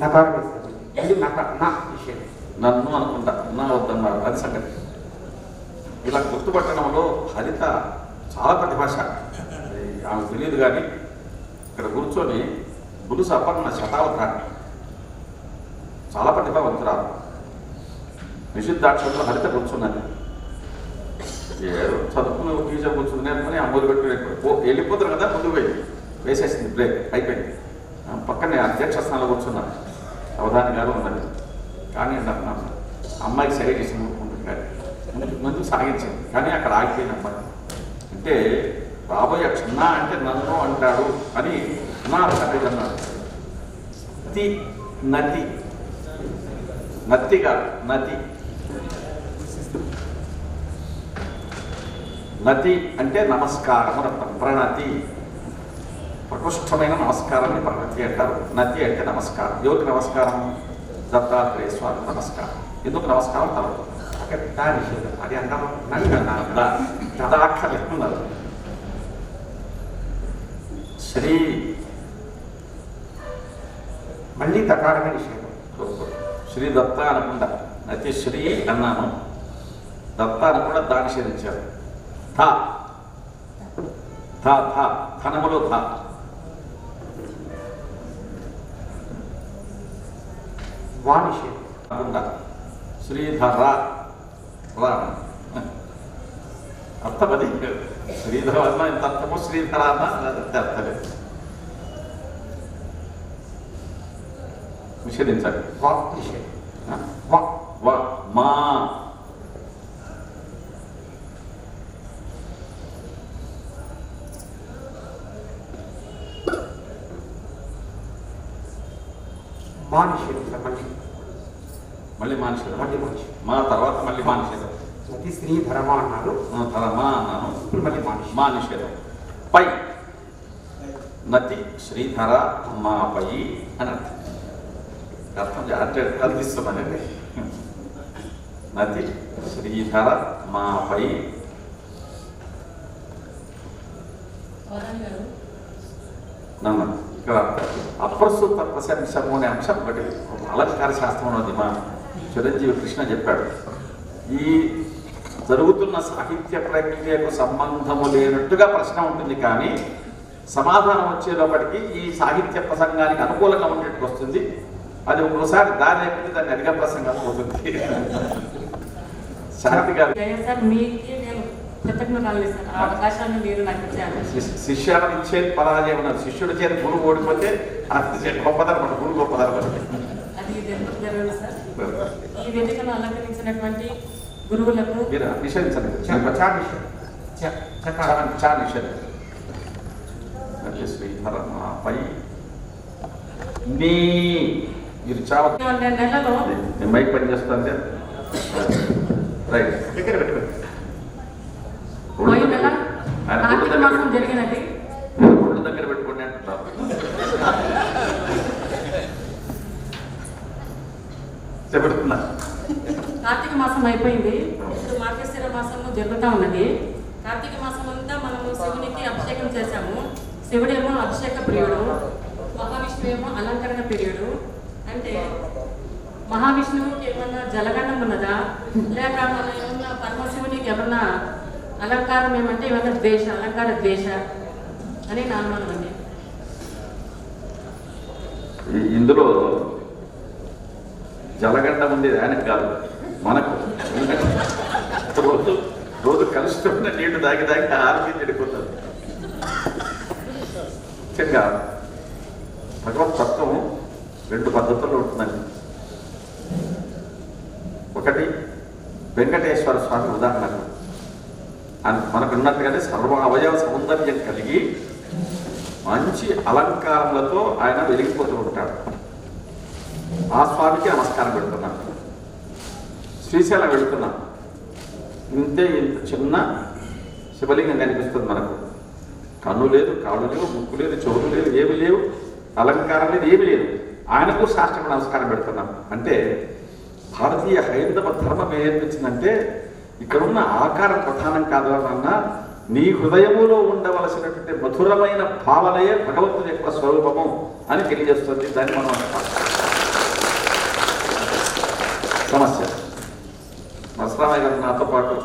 నకారం వేసుకోండి. ఇది నా విషయం. నన్ను అనుకుంటా నా వద్దన్నారు, అది సంగతి. ఇలా గుర్తుపట్టడంలో హరిత చాలా ప్రతిభాష. ఆమె తెలియదు కానీ ఇక్కడ కూర్చొని గురుసు అపర్ణ శతావధాని చాలా ప్రతిభావంతురాలు. నిషిద్ధాక్షరంలో హరిత కూర్చున్నది. ఏదో చదువుకుని టీచర్ కూర్చుంది నేర్చుకుని ఆ మొదలు పెట్టుకుని వెళ్ళిపోతారు కదా, ముందు పోయి వేసేసింది, బ్రేక్ అయిపోయింది. పక్కనే అధ్యక్ష స్థానంలో కూర్చున్నాను. అవధాని గారు ఉన్నది కానీ అన్నాను అమ్మాయికి సైడ్ చేసి ఉంటుంది కానీ ముందుకు సాగించింది. కానీ అక్కడ ఆగిపోయిన అమ్మాయి అంటే రాబోయే అక్షరం నా అంటే నన్ను అంటాడు అని నా కథ అన్నాడు. తి నతి నత్తిగా నతి నతి అంటే నమస్కారం అని అర్థం. ప్రణతి ప్రకృష్టమైన నమస్కారాన్ని ప్రణతి అంటారు. నతి అంటే నమస్కారం. ఎవరికి నమస్కారం? దత్తాత్రేయ స్వామి నమస్కారం. ఎందుకు నమస్కారం? తర్వాత అక్కడ దా విషయం అది అంటాము. దాఖలేస్తున్నారు. శ్రీ మళ్ళీ తకారమే విషయం. శ్రీ దత్త అనకుండా అయితే శ్రీ అన్నాను, దత్త అనకుండా దాన్ని నిషేధించారు. ధ ధ ధ ధనములో ధ. వా విషయం అనకుండా శ్రీధర రా అర్థం అది. శ్రీధర అన్న ఇంత అర్థము, శ్రీధర అన్న అర్థలేదు. నిషేధించాలి. వా విషయం వా వా మా మా నిషేధం సార్. మళ్ళీ మానిషేదం. మళ్ళీ మనిషి మా తర్వాత మళ్ళీ మానిషేదం. ప్రతి స్త్రీ ధర్మ అన్నారు. మా అన్నాను, ఇప్పుడు మళ్ళీ మనిషి. మా నిషేధం. పై నతి శ్రీధర మాపై అని అర్థం. అర్థం అంటే కల్పిస్తున్నానండి. నతి శ్రీధర మాపై. నన్ను ఇక్కడ అప్రస్తుత ప్రశంసము అనే అంశం ఒకటి అలంకార శాస్త్రం ఉన్నది. మా చిరంజీవి కృష్ణ చెప్పాడు. ఈ జరుగుతున్న సాహిత్య ప్రక్రియకు సంబంధము లేనట్టుగా ప్రశ్న ఉంటుంది కానీ సమాధానం వచ్చేటప్పటికి ఈ సాహిత్య ప్రసంగానికి అనుకూలంగా ఉండేట్టుకు వస్తుంది. అది ఒకసారి దాని అయిపోతే దాన్ని అధిక ప్రసంగం అవుతుంది. శాంతి గారు శిష్యాలను ఇచ్చేది పరాజయం ఉన్నది. శిష్యుడి చేతి గురువు ఓడిపోతే గొప్పదనం, గురువు గొప్పదనం. ఈ వేదికను అలంకరించినటువంటి గురువులకు మీరు నిషేధించండి. శ్రీధర మాపై నీ మీరు చాలా నెలలో మైక్ పని చేస్తుంది. రైట్ దగ్గర పెట్టుకోండి. పోయిన నెల కార్తీక మాసం జరిగినది. ఒళ్ళు దగ్గర పెట్టుకోండి అంటున్నారు. చెబుతున్నా కార్తీక మాసం అయిపోయింది. ఇప్పుడు మార్గశిర మాసము జరుగుతూ ఉన్నది. కార్తీక మాసం అంతా మనము శివునికి అభిషేకం చేశాము. శివుడేమో అభిషేక ప్రియుడు, మహావిష్ణువు ఏమో అలంకరణ ప్రియుడు. అంటే మహావిష్ణువుకి ఏమన్నా జలగండం ఉన్నదా, లేక మన ఏమన్నా పరమశివునికి ఏమన్నా అలంకారం ఏమంటే ఏమన్నా ద్వేష, అలంకార ద్వేష అని నా అనుమానం అండి. ఇందులో జలగండ ఉంది, ఆయనకు కాదు మనకు. రోజు రోజు కలుస్తున్న నీళ్లు దాగి దాగి ఆరోగ్యం చెడిపోతుంది. ముఖ్యంగా భగవత్ తత్వం రెండు పద్ధతుల్లో ఉంటుందండి. ఒకటి వెంకటేశ్వర స్వామి ఉదాహరణకు మనకు ఉన్నట్టుగానే సర్వ అవయవ సౌందర్యం కలిగి మంచి అలంకారములతో ఆయన వెలిగిపోతూ ఉంటాడు. ఆ స్వామికి నమస్కారం పెడుతున్నాను. శ్రీశైలం వెళుతున్నాం. ఇంత చిన్న శివలింగం కనిపిస్తుంది మనకు. కన్ను లేదు, కాళ్ళు లేవు, ముక్కు లేదు, చెవులు లేదు, ఏమి లేవు, అలంకారం లేదు, ఏమి లేదు. ఆయనకు సాష్టాంగ నమస్కారం పెడుతున్నాం. అంటే భారతీయ హైందవ ధర్మం ఏం నేర్పించిందంటే ఇక్కడున్న ఆకారం ప్రధానం కాదు అన్న, నీ హృదయములో ఉండవలసినటువంటి మధురమైన భావనయే భగవంతుని యొక్క స్వరూపము అని తెలియజేస్తుంది. దాన్ని మనం సమస్య. నరసరామయ్య గారు నాతో పాటు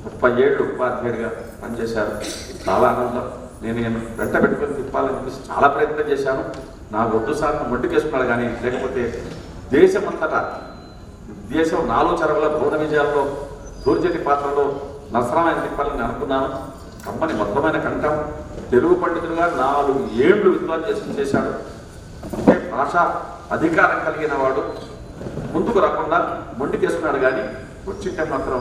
30 ఏళ్ళు ఉపాధ్యాయుడిగా పనిచేశారు. చాలా ఆనందం. నేను వెంట పెట్టుకొని తిప్పాలనిపిస్తే చాలా ప్రయత్నం చేశాను. నాకు వద్దు సార్ మొండికేసుకున్నాడు. కానీ లేకపోతే దేశమంతటా దేశం 4 చెరవుల భువన విజయాల్లో దూర్జటి పాత్రలో నరసరామయ్య తిప్పాలని అనుకున్నాను. కమ్మని మొత్తమైన కంఠం, తెలుగు పండితులుగా 4 ఏళ్ళు విద్వాన్ చేశాడు. అంటే భాషా అధికారం కలిగిన వాడు. ముందుకు రాకుండా మొండి చేసుకున్నాడు. కానీ వచ్చింటే మాత్రం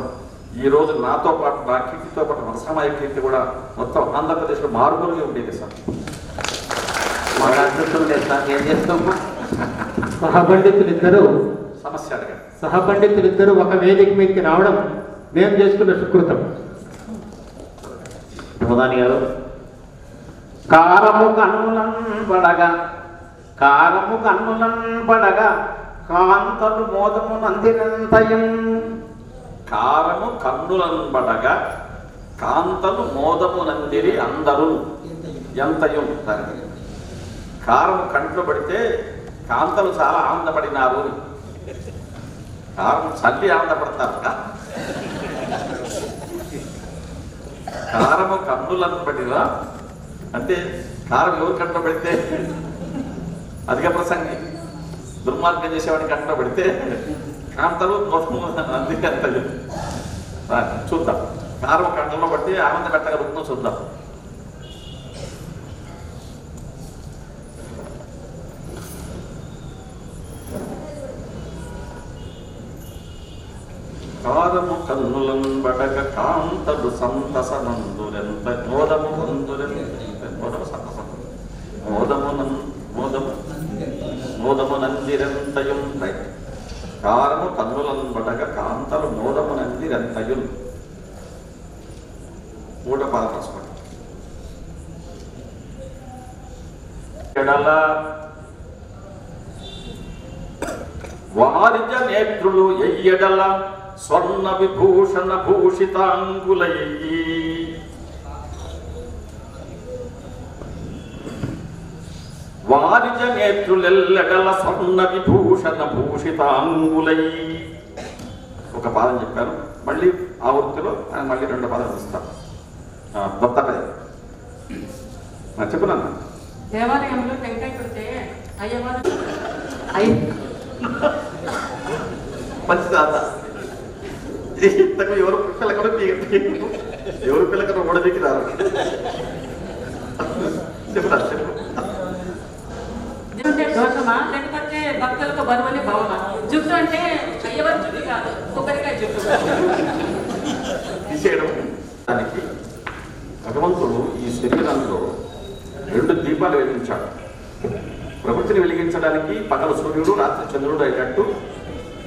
ఈరోజు నాతో పాటు నా కీర్తితో పాటు నరసరామయ్య కీర్తి కూడా మొత్తం ఆంధ్రప్రదేశ్లో మారుమూలుగా ఉండేది సార్. మాకు అదృష్టం లేదు సార్, ఏం చేస్తాము. సహపండితులిద్దరూ సమస్య అడగండి. సహపండితులిద్దరూ ఒక వేదిక మీదకి రావడం మేము చేసుకున్న సుకృతం. ప్రధాని గారు, కారము కన్నులన్ పడగా కారము కన్నులన్ పడగా కాంతలు మోదము నందినంతయం. కారము కన్నులంబడగా కాంతలు మోదము నందిరి అందరూ ఎంతయు. కారము కంట్లో పడితే కాంతలు చాలా ఆనందపడినారు. కారం చల్లి ఆనందపడతారు. కారము కన్నులను పడినా అంటే కారం ఎవరు కంట్లో పడితే అధిక ప్రసంగి దుర్మార్గం చేసేవాడిని కంట్లో పడితే కాంతలు అందుకే అంత చూద్దాం. కారం కంటలో పట్టి ఆనంద పెట్టగలుగుతుందో చూద్దాం. కారము కన్నులను బడక కాంతలు సంతసనందురెంత మోదము మోదము సంతసం మోదము నందిరెంతయం. రైట్. కారము కన్నులను బడక కాంతలు మోదము నందిరెంతయం. 3వ పాదం రాసుకోండి. ఎడల వారిజ నేత్రులు ఎయ్యడల స్వర్ణ విభూషణ భూషితాంగులయ్యి. వారిజ నేత్రులెల్లెడల స్వర్ణ విభూషణ భూషితాంగులయ్యి. ఒక పాదం చెప్పారు. మళ్ళీ ఆ వృత్తిలో ఆయన మళ్ళీ 2 పాదాలు ఇస్తాను. దత్తపై చెప్పున్నాను. దేవాలయంలో టెంకాయ కొడితే అయ్యవారు పంచదాత ఇంతకు ఎవరు పిల్లకడ ఎవరు పిల్లకడ ఓడదికి రారు. చెప్పురా చెప్పు. దోషమా లేకపోతే భక్తులకు బరువని భావమా? జుట్టు అంటే అయ్యవారి జుట్టు కాదు, కొబ్బరికాయ జుట్టు. తీసేయడం. దానికి భగవంతుడు ఈ శరీరంలో 2 దీపాలు వెలిగించాడు. ప్రకృతిని వెలిగించడానికి పగలు సూర్యుడు, రాత్రి చంద్రుడు అయినట్టు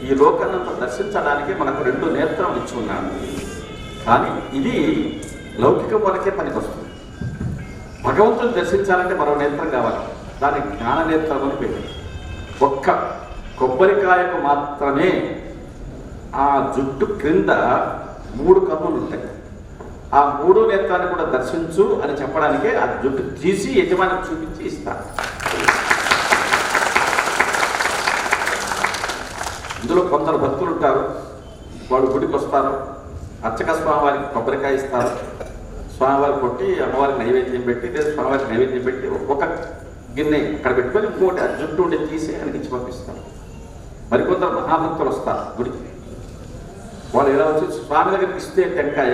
ఈ లోకాన్నంతా దర్శించడానికి మనకు 2 నేత్రం ఇచ్చి ఉన్నాడు. కానీ ఇది లౌకికం వరకే పనికొస్తుంది. భగవంతుని దర్శించాలంటే మరో నేత్రం కావాలి. దానికి జ్ఞాన నేత్రం అని పెట్టి ఒక్క కొబ్బరికాయకు మాత్రమే ఆ జుట్టు క్రింద 3 కన్నులు ఉంటాయి. ఆ 3వ నేత్రాన్ని కూడా దర్శించు అని చెప్పడానికే ఆ జుట్టు తీసి యజమానికి చూపించి ఇస్తారు. ఇందులో కొందరు భక్తులు ఉంటారు. వాళ్ళు గుడికి వస్తారు, అర్చక స్వామివారికి కొబ్బరికాయ ఇస్తారు, స్వామివారికి కొట్టి అమ్మవారికి నైవేద్యం పెట్టి లేదా స్వామివారికి నైవేద్యం పెట్టి ఒక గిన్నె అక్కడ పెట్టుకొని ఇంకోటి ఆ జుట్టు ఉండి తీసి ఆయనకి ఇచ్చి పంపిస్తారు. మరికొందరు మహాభక్తులు వస్తారు గుడికి. వాళ్ళు ఎలా వచ్చి స్వామి దగ్గరికి ఇస్తే టెంకాయ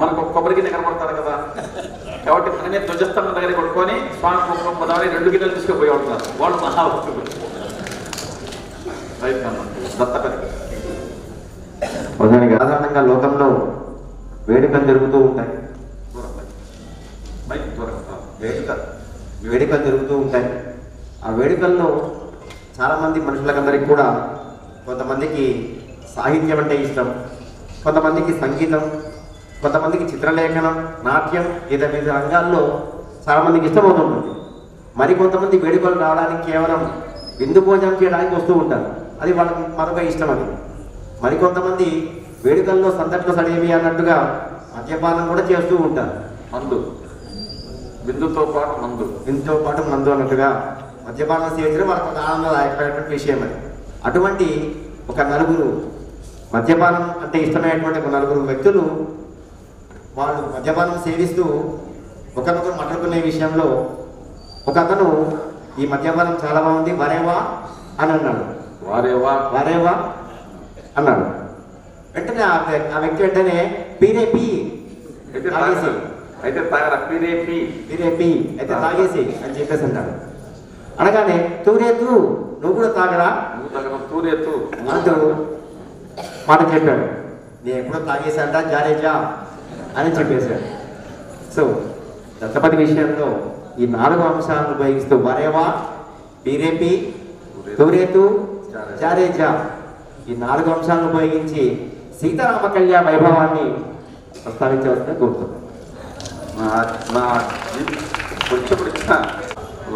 మనకు ఒక కొబ్బరి గిన్నె కనబడతారు కదా. కాబట్టి మనమే ధ్వజస్తంభం దగ్గర కొట్టుకొని స్వామి కుటుంబం మొదలై 2 గిన్నెలు తీసుకుపోయి ఉంటారు. వాళ్ళు మహాభక్తులు. సాధారణంగా లోకంలో వేడుకలు జరుగుతూ ఉంటాయి. వేడుకలు జరుగుతూ ఉంటాయి. ఆ వేడుకల్లో చాలామంది మనుషులకందరికీ కూడా కొంతమందికి సాహిత్యం అంటే ఇష్టం, కొంతమందికి సంగీతం, కొంతమందికి చిత్రలేఖనం, నాట్యం, వివిధ రంగాల్లో చాలామందికి ఇష్టమవుతుంటుంది. మరికొంతమంది వేడుకలు రావడానికి కేవలం విందు భోజనం చేయడానికి వస్తూ ఉంటారు, అది వాళ్ళకి మరొక ఇష్టం. అది మరికొంతమంది వేడుకల్లో సందట్లో సడేవి అన్నట్టుగా మద్యపానం కూడా చేస్తూ ఉంటారు. మందు, విందుతో పాటు మందు అన్నట్టుగా మద్యపానం సేవించడం వాళ్ళకి ఒక ఆనందదాయకమైనటువంటి విషయం. అది అటువంటి ఒక నలుగురు మద్యపానం అంటే ఇష్టమైనటువంటి ఒక నలుగురు వ్యక్తులు వాళ్ళు మద్యపానం సేవిస్తూ ఒకరినొకరు మాట్లాడుకునే విషయంలో ఒక అతను ఈ మద్యపానం చాలా బాగుంది వరేవా అని అన్నాడు. వారేవా అన్నాడు. వెంటనే ఆ వ్యక్తి వెంటనే పీరేపీ అయితే తాగేసి అని చెప్పేసి అన్నాడు. అనగానే తూరేతు నువ్వు కూడా తాగరా తూరేతు అంటూ మాట చెప్పాడు. నేను ఎప్పుడో తాగేశాడా జారేజా అని చెప్పేశాడు. సో దత్తపతి విషయంలో ఈ 4 అంశాలను ఉపయోగిస్తూ వరేవా, పీరేపి, తూరేతు, జారేజా ఈ 4 అంశాలను ఉపయోగించి సీతారామ కళ్యాణ వైభవాన్ని ప్రస్తావించవలసిన కోరుతున్నాను. కొంచెం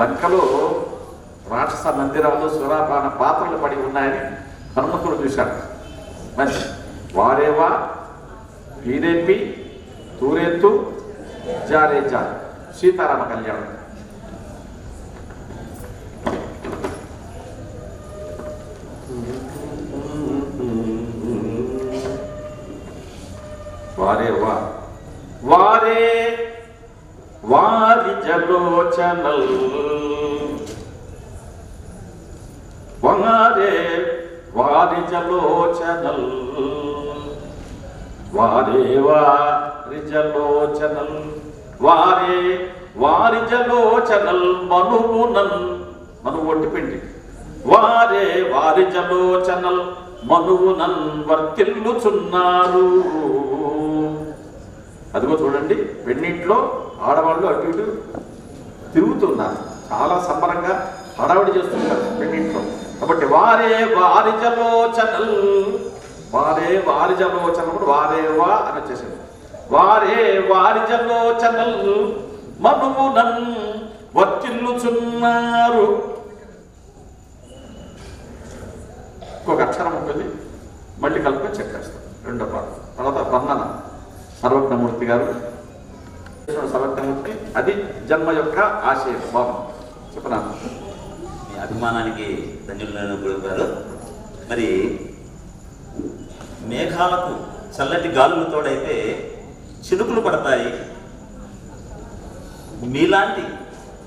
లంకలో రాక్షస మందిరాలు సురాపాన పాత్రలు పడి ఉన్నాయని హనుమంతుడు చూశాడు. మంచి వారేవా, పీరేపి, తూరేత్తు, జారేజా సీతారామ కళ్యాణం. వారేవా వారే వారి జలోచనల్ వారే వారి జలోచనల్ వారే వారి జలోచనల్ వారే వారి జలోచనల్ మనువునల్ మనువు ఒట్టిపిండి వారే వారి జలోచనల్ మనువునల్ వర్తిల్లుచున్నారు. అదిగో చూడండి, పెన్నింట్లో ఆడవాళ్ళు అటు ఇటు తిరుగుతున్నారు, చాలా సంబరంగా హడావిడి చేస్తుంటారు పెన్నింట్లో. కాబట్టి వారే వారి జలోచనల్ వారేవా అని వచ్చేసింది. వారే వారి జలోచనల్ మనువునన్ వర్తిల్లుచున్నారు. ఇంకొక అక్షరం ఉంటుంది, మళ్ళీ కలుపుకొని చెక్కేస్తాం. రెండో పాట తర్వాత వర్ణన సర్వజ్ఞమూర్తి గారు. సర్వజ్ఞమూర్తి అది జన్మ యొక్క ఆశయం. బాబు చెప్పనాను. మీ అభిమానానికి ధన్యులైన గురువు గారు. మరి మేఘాలకు చల్లటి గాలులు తోడైతే చినుకులు పడతాయి. మీలాంటి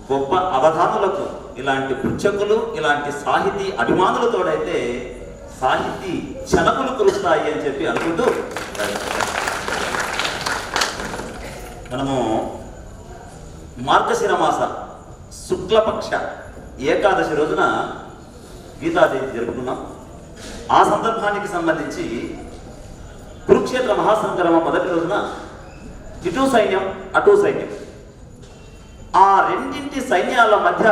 గొప్ప అవధానులకు, ఇలాంటి పుచ్చకులు, ఇలాంటి సాహితీ అభిమానులతోడైతే సాహితీ చనకులు కురుస్తాయి అని చెప్పి అనుకుంటూ మనము మార్గశిర మాస శుక్లపక్ష ఏకాదశి రోజున గీతా జయంతి జరుపుకున్నాం. ఆ సందర్భానికి సంబంధించి కురుక్షేత్ర మహాసంగ్రామ మొదటి రోజున ఇటు సైన్యం అటు సైన్యం, ఆ రెండింటి సైన్యాల మధ్య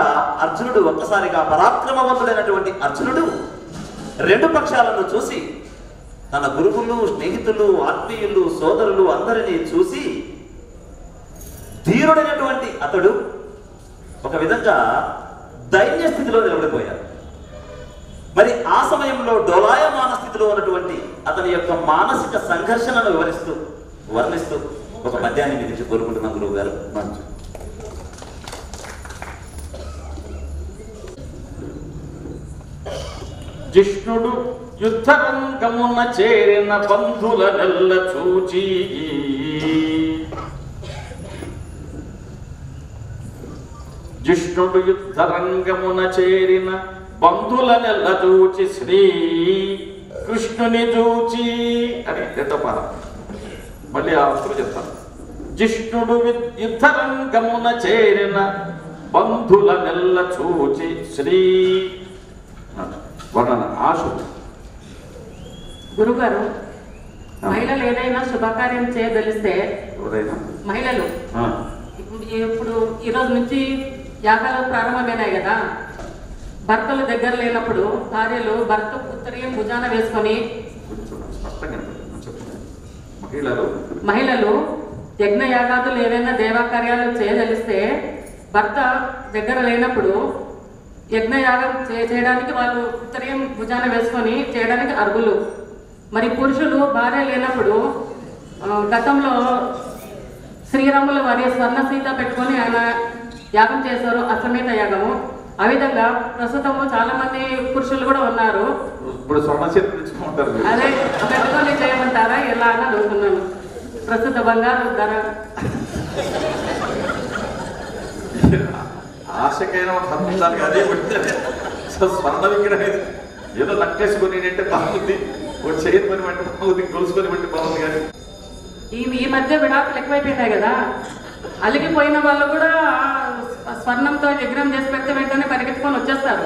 అర్జునుడు ఒక్కసారిగా పరాక్రమవంతుడైనటువంటి అర్జునుడు 2 పక్షాలను చూసి తన గురువులు, స్నేహితులు, ఆత్మీయులు, సోదరులు అందరినీ చూసి ధీరుడైనటువంటి అతడు ఒక విధంగా దైన్య స్థితిలో నిలబడిపోయాడు. మరి ఆ సమయంలో డోలాయమాన స్థితిలో ఉన్నటువంటి అతని యొక్క మానసిక సంఘర్షణను వర్ణిస్తూ ఒక పద్యాన్ని మీ నుంచి కోరుకుంటున్నాం గురువు గారు. మంచి జిష్ణుడు యుద్ధరంగమున చేరిన బంధుల నెల్ల చూచి జిష్ణుడు యుద్ధరంగమున చేరిన బంధుల నెల్ల చూచి శ్రీ కృష్ణుని చూచి అని రెండో పాదం. మళ్ళీ ఆ వస్తువు చెప్తాను. జిష్ణుడు యుద్ధరంగమున చేరిన బంధుల నెల్ల చూచి శ్రీ వర్ణన ఆశు. గురుగారు, మహిళలు ఏదైనా శుభకార్యం చేయదలిస్తే మహిళలు ఇప్పుడు ఈరోజు నుంచి యాగాలు ప్రారంభమైనాయి కదా, భర్తలు దగ్గర లేనప్పుడు భార్యలు భర్త ఉత్తరీయం భుజాన వేసుకొని మహిళలు యజ్ఞయాగాదులు ఏవైనా దేవాకార్యాలు చేయదలిస్తే భర్త దగ్గర లేనప్పుడు యజ్ఞయాగం చేయడానికి వాళ్ళు ఉత్తరీయం భుజాన వేసుకొని చేయడానికి అర్హులు. మరి పురుషులు భార్య లేనప్పుడు గతంలో శ్రీరాముల వారి స్వర్ణ సీత పెట్టుకొని ఆయన యాగం చేశారు, అశ్వమేధ యాగము. ఆ విధంగా ప్రస్తుతము చాలా మంది పురుషులు కూడా ఉన్నారు. అదే పెట్టుకొని చేయమంటారా ఎలా అని అడుగుతున్నాను. ప్రస్తుత బంగారు ధర ఆశకైన దానికి అదే పడుతుంది. స్వర్ణ విగ్రహం ఏదో నక్కేసుకొని అంటే బాగుంది, ఒకటి చేయని పని అంటే బాగుంది, కొలుసుకొని బట్టి బాగుంది. కానీ ఈ మధ్య విడాకులు ఎక్కువైపోయినాయి కదా, అలిగిపోయిన వాళ్ళు కూడా స్వర్ణంతో విగ్రహం చేసి పెడితే వెంటనే పరిగెత్తుకొని వచ్చేస్తారు.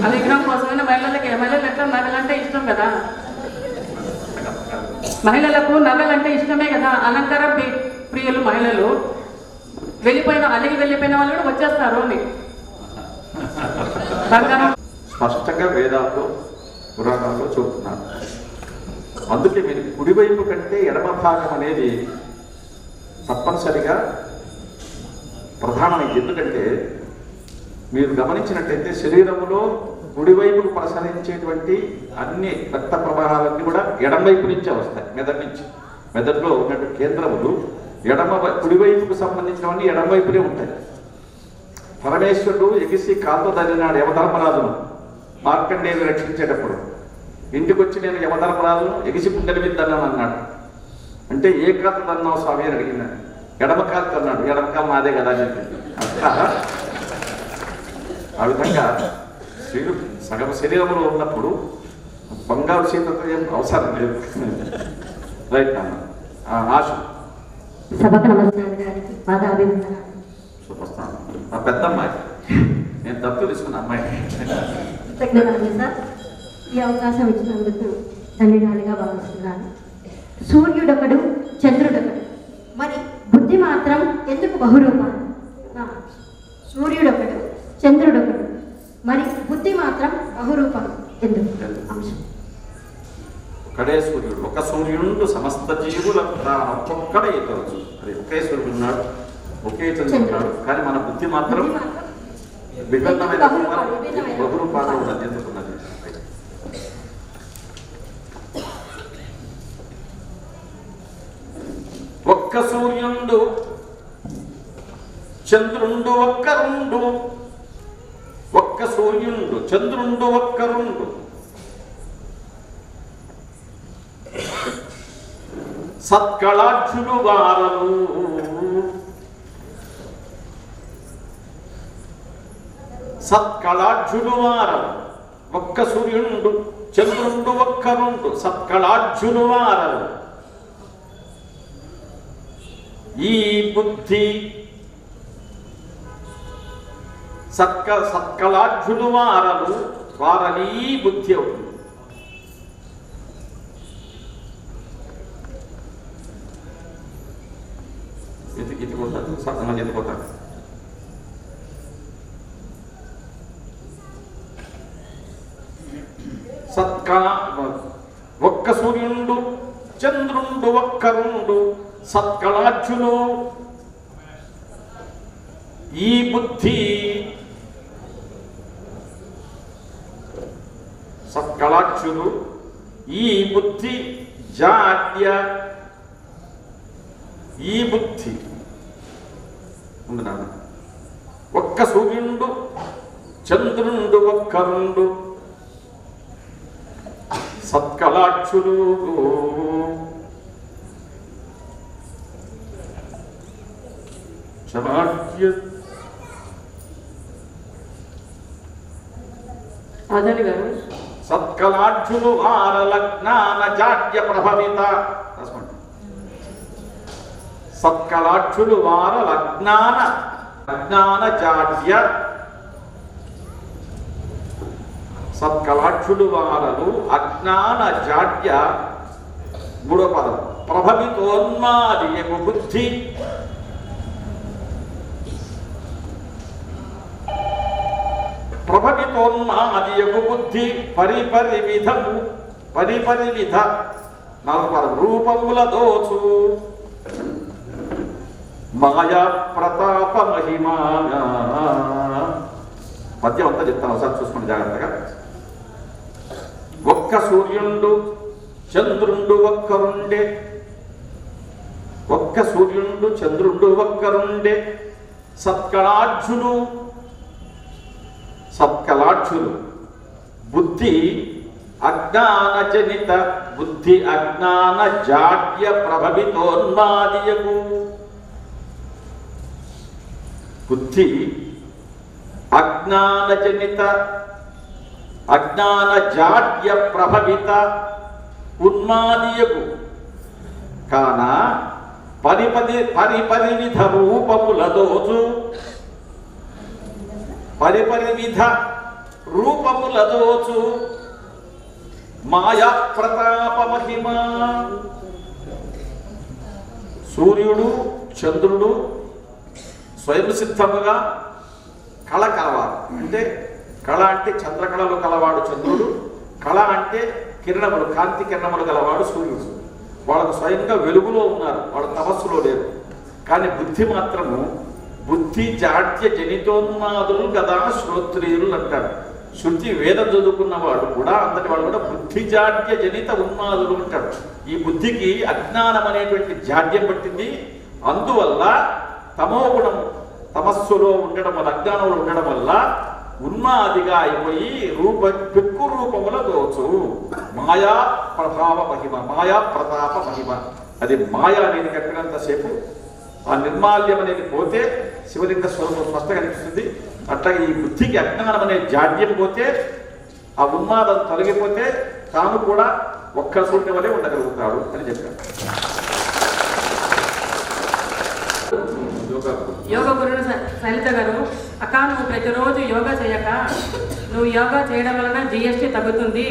ఆ విగ్రహం కోసమైనా మహిళలకి ఎట్లా నగలంటే ఇష్టం కదా, మహిళలకు నగలంటే ఇష్టమే కదా, అలంకార ప్రియులు మహిళలు. అలిగి వెళ్ళిపోయిన వాళ్ళు కూడా వచ్చేస్తారు. స్పష్టంగా వేదాల్లో పురాణాల్లో చూపుతున్నారు. అందుకే మీరు కుడివైపు కంటే ఎడమ భాగం అనేది తప్పనిసరిగా ప్రధానమైంది. ఎందుకంటే మీరు గమనించినట్టయితే శరీరంలో కుడివైపుకు ప్రసరించేటువంటి అన్ని రక్త ప్రవాహాలన్నీ కూడా ఎడమవైపు నుంచే వస్తాయి, మెదడు నుంచి. మెదడులో ఉన్నటువంటి కేంద్రములు కుడివైపుకు సంబంధించినవన్నీ ఎడమవైపునే ఉంటాయి. పరమేశ్వరుడు ఎగిసి కాలుతో తల్లినాడు యమధర్మరాజును మార్కండేయుని రక్షించేటప్పుడు. ఇంటికి వచ్చి నేను యమధర్మరాజును ఎగిసి పుండలి మీద తన్నాను అన్నాడు. అంటే ఏ కాలు తన్నావు స్వామి అని అడిగినాడు. ఎడమ కాలు తన్నాడు. ఎడమ కాలు నాదే కదా అని చెప్పింది. ఆ విధంగా స్త్రీలు సగం శరీరంలో ఉన్నప్పుడు బంగారు సీతతో ఏం అవసరం లేదు. రైట్ అన్న ఆశ సభకు నమస్కారం గారికి పాదాభివందనాలు. చూపిస్తాను ఆ పెద్ద అమ్మాయి, నేను దత్తు తీసుకున్న అమ్మాయి. కృతజ్ఞతలు సార్, ఈ అవకాశం ఇచ్చినందుకు ధన్యవాదాలుగా భావిస్తున్నాను. సూర్యుడొకడు చంద్రుడొకడు, మరి బుద్ధి మాత్రం ఎందుకు బహురూపాలు? సూర్యుడొకడు చంద్రుడొకడు, మరి బుద్ధి మాత్రం బహురూపం ఎందుకు? ఒకడే సూర్యుడు, ఒక సూర్యుడు సమస్త జీవులకు ఒక్కొక్కడే ఇతరుడు. అది ఒకే సూర్యుడు ఉన్నాడు, ఒకే చంద్రుడు ఉన్నాడు. కానీ మన బుద్ధి మాత్రం విభిన్నమైన బహురూపాలు ఉన్నది. ఎందుకున్నది? ఒక్క సూర్యుండు చంద్రుండు ఒక్కరుండు, ఒక్క సూర్యుండు చంద్రుండు ఒక్కరుండు, సత్కళాక్షులు వారలు. సత్కళాక్షులు వారలు, ఒక్క సూర్యుండు చంద్రుండు ఒక్కరుండు, సత్కళాక్షులు వారలు. ఈ బుద్ధి సత్కళాక్షులు వారలు, వారలీ బుద్ధి అవుతుంది. ఎత్తుకుంటారు సత్సంగా ఎత్తుకుంటారు. ఒక్క సూర్యుండు చంద్రుండు ఒక్కరుండు, సత్కళాక్షులు ఈ బుద్ధి. సత్కళాక్షులు ఈ బుద్ధి జాడ్య, ఈ బుద్ధి ఉండనా. ఒక్క సూర్యుండు చంద్రుండు ఒక్కరుండు, సత్కళాక్షులు జాడ్య. ఆచార్య గారు, సత్కళాక్షులు ఆరలజ్ఞాన జాడ్య ప్రభవిత. సత్కళాక్షులు వారలజ్ఞాన అజ్ఞాన జాడ్య. సత్కళాక్షులు వారలు అజ్ఞాన జాడ్య. మూడో పదం ప్రభవితోన్మాదియగు బుద్ధి. ప్రభవితోన్మాదియగు బుద్ధి పరిపరివిధము, పరిపరివిధ నల్పర రూపముల దోచు మాయా ప్రతాప మహిమా. పద్యం అంతా చెప్తాను, ఒకసారి చూసుకోండి జాగ్రత్తగా. ఒక్క సూర్యుండు చంద్రుండు ఒక్కరుండే, ఒక్క సూర్యుండు చంద్రుండు ఒక్కరుండే, సత్కళాక్షులు బుద్ధి అజ్ఞానజనిత బుద్ధి అజ్ఞాన జాడ్య ప్రభవితోన్మాదియకు. బుద్ధి అజ్ఞానజనిత అజ్ఞాన జాడ్య ప్రభవిత ఉన్మాదియకు కాన పరిపరివిధ రూపముల దోచు, పరిపరివిధ రూపముల దోచు మాయా ప్రతాప మహిమ. సూర్యుడు చంద్రుడు స్వయం సిద్ధముగా కళ కలవాడు. అంటే కళ అంటే చంద్రకళలు కలవాడు చంద్రుడు, కళ అంటే కిరణములు కాంతి కిరణములు గలవాడు సూర్యుడు. వాళ్ళకు స్వయంగా వెలుగులో ఉన్నారు, వాళ్ళ తపస్సులో లేరు. కానీ బుద్ధి మాత్రము బుద్ధి జాడ్య జనితోన్మాదులు కదా శ్రోత్రియులు అంటారు. శృతి వేదం చదువుకున్నవాడు కూడా అంతటి వాడు కూడా బుద్ధి జాడ్య జనిత ఉన్మాదులు అంటాడు. ఈ బుద్ధికి అజ్ఞానం అనేటువంటి జాడ్యం పట్టింది. అందువల్ల తమోగుణము తమస్సులో ఉండడం వల్ల, అజ్ఞానంలో ఉండడం వల్ల ఉన్మాదిగా అయిపోయి పెక్కు రూపముల దోచు మాయా ప్రభావ మహిమ, మాయా ప్రతాప మహిమ. అది మాయా అనేది కట్టినంతసేపు ఆ నిర్మాల్యం అనేది పోతే శివలింగ స్వరూపం స్పష్టంగా కనిపిస్తుంది. అట్లాగే ఈ బుద్ధికి అజ్ఞానం అనే జాడ్యం పోతే, ఆ ఉన్మాదం తొలగిపోతే తాను కూడా ఒక్క శూన్యం వలె ఉండగలుగుతాడు అని చెప్పాడు. యోగ గురువు సరిత గారు, అక్క నువ్వు ప్రతిరోజు యోగా చేయక, నువ్వు యోగా చేయడం వలన జిఎస్టీ తగ్గుతుంది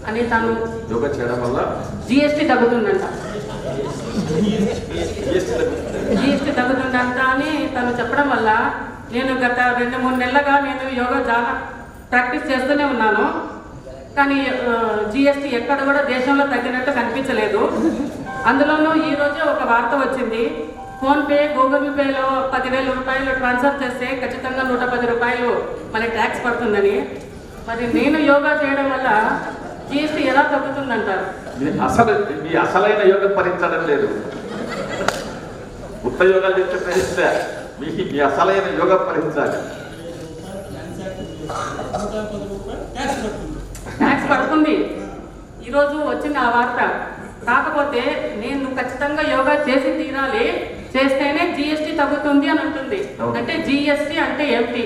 అని తను యోగా చేయడం వల్ల జిఎస్టీ తగ్గుతుందంట, జిఎస్టీ తగ్గుతుందంట అని తను చెప్పడం వల్ల నేను గత 2-3 నెలలుగా నేను యోగా చాలా ప్రాక్టీస్ చేస్తూనే ఉన్నాను. కానీ జిఎస్టీ ఎక్కడ కూడా దేశంలో తగ్గినట్టు కనిపించలేదు. అందులోనూ ఈరోజే ఒక వార్త వచ్చింది, ఫోన్పే గూగుల్ పేలో 10,000 రూపాయలు ట్రాన్స్ఫర్ చేస్తే ఖచ్చితంగా 110 రూపాయలు మనకి ట్యాక్స్ పడుతుందని. మరి నేను యోగా చేయడం వల్ల జిఎస్టీ ఎలా తగ్గుతుందంటారు? మీ అసలైన యోగం భరించడం లేదు. ఉత్త యోగాలు చేస్తే ప్రయత్నిస్తే మీ అసలైన యోగం భరించాలి. ట్యాక్స్ పడుతుంది, ఈరోజు వచ్చింది ఆ వార్త. కాకపోతే నేను ఖచ్చితంగా యోగా చేసి తీరాలి, చేస్తేనే జిఎస్టీ తగ్గుతుంది అని ఉంటుంది. అంటే జిఎస్టీ అంటే ఏమిటి?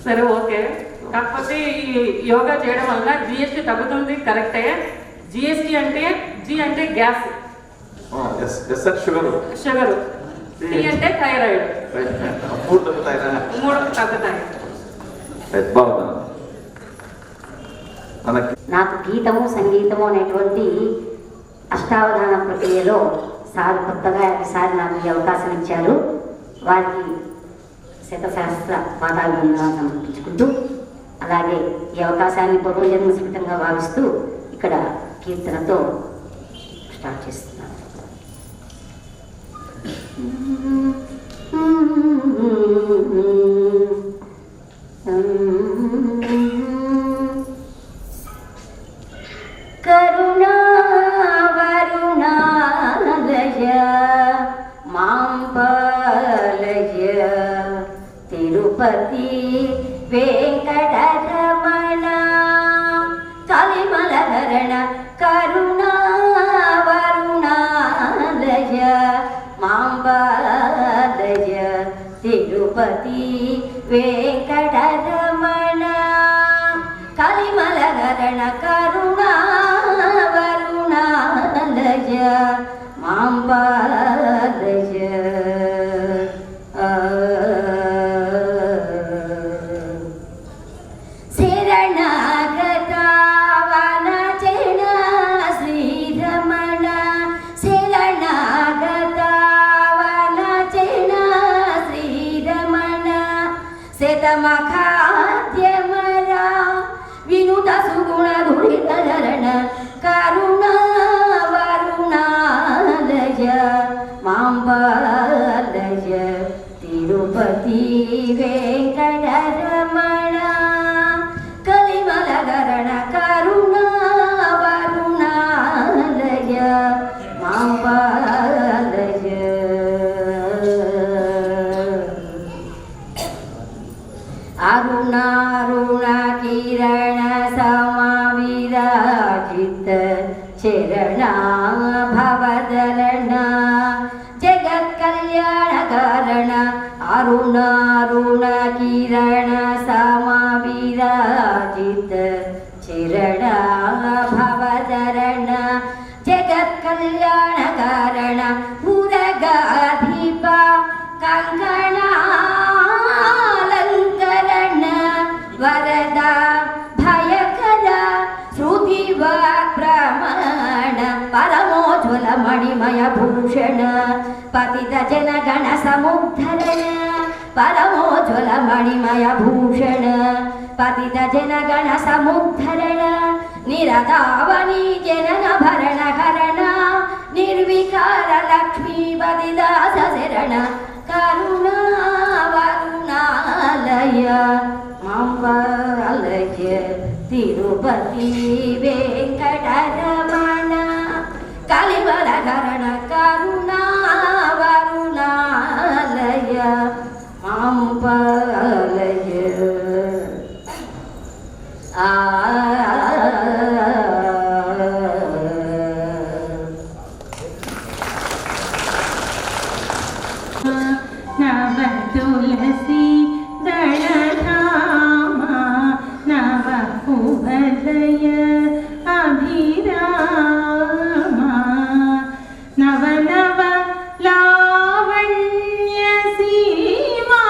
సరే ఓకే, కాకపోతే ఈ యోగా చేయడం వల్ల జిఎస్టీ తగ్గుతుంది కరెక్టే. జిఎస్టీ అంటే జి అంటే గ్యాస్, షుగర్, టీ అంటే థైరాయిడ్, 3 తగ్గుతాయి. నాకు గీతము సంగీతము అనేటువంటి అష్టావధాన ప్రక్రియలో సార్ కొత్తగా ఈసారి నాకు ఈ అవకాశం ఇచ్చారు. వారికి శతశాస్త్ర పాదాలను సమర్పించుకుంటూ, అలాగే ఈ అవకాశాన్ని పూర్వజన్మ స్ఫుటంగా భావిస్తూ ఇక్కడ కీర్తనతో స్టార్ట్ చేస్తున్నాను. కరుణా వరుణాలయ మాంపాలయ తిరుపతి వెంకటరమణ కలిమలహరణ కరుణా వరుణాలయ మాంపాలయ తిరుపతి వెంకటరమణ కలిమలహరణ కరుణా వరుణాలయ మాంపాలయ శరణాగత వనచన శ్రీరమణ శరణాగత వనచన శ్రీరమణ శతమఖా సుత సుగుణ దురితరణ కరుణ వరుణాలయ మాంబాలయ తిరుపతి వెంకటరమణ కలిమలగరణ కరుణ వరుణాలయ మాంబాలయ అరుణారుణ కిరణ సమవిరాజిత చరణ భవదరణ జగత్ కళ్యాణ కారణ అరుణారుణ కిరణ సమవిరాజిత చరణ భవదరణ జగత్ కళ్యాణ కారణ పురగాధిప కంకణాలంకరణ వరద భయకర శృతి ప్రమాణ పరమోజ్వల మణిమయ భూషణ పతిత జన గణ సముద్ధరణ పరమోజ్వల మణిమయ భూషణ పతిత జన గణ సముద్ధరణ నిరదావని జనన భరణ హరణ నిర్వికార లక్ష్మీపతి దాస శరణ కరుణ వరుణాలయ మాంబాలయ తిరుపతి వెంకటరమణ కలిబలకరణ కరుణ వరుణాలయ మాంబాలయ నవ తులసి దళధామ నవ కువలయ అభిరామ నవ నవ లావణ్య సీమా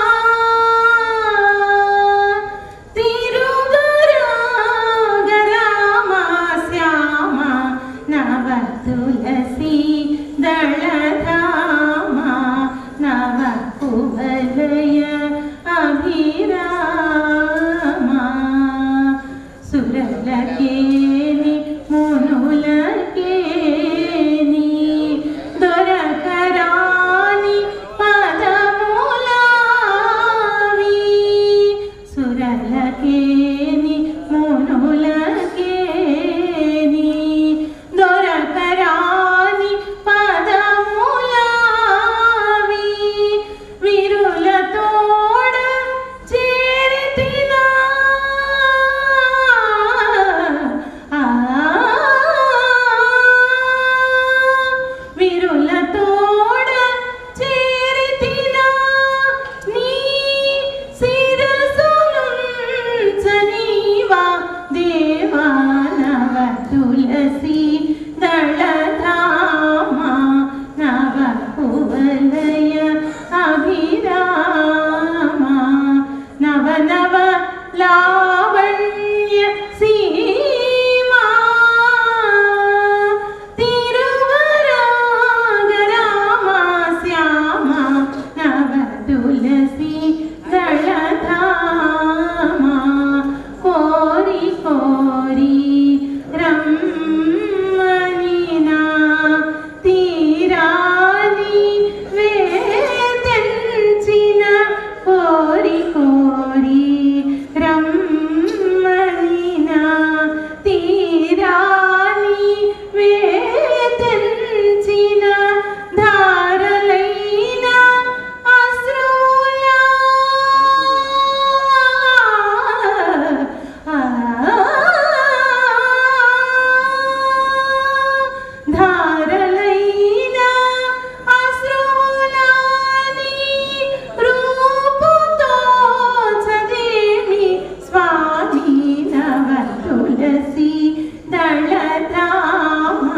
తిరువరాగరామ శ్యామ నవ తులసి దళధామ నవ కువలయ అభిరామ సురలకేని మునులకేని దొరకరాని పదములావి సురలకేని మునులకేని దొరకరాని పదములావి విరుల తోడ చేరితినా విరుల తోడ చేరితినా నీ శిరసులుంచనీవా దేవా నవ తులసి దళధామ నవ కువలయ అభిరామ నవ నవ లావణ్య సీమా తిరువరాగరామ శ్యామ నవ తులసి దళధామ కోరి కోరి రమ్మనినా తీరాని వేదెంచిన కోరి కోరి రమ్మనినా తీరాని వేదెంచిన ధారలైన అశ్రులా ధారలైన అశ్రులాని రూపుతో చదేమి స్వామి నవ తులసి దళధామ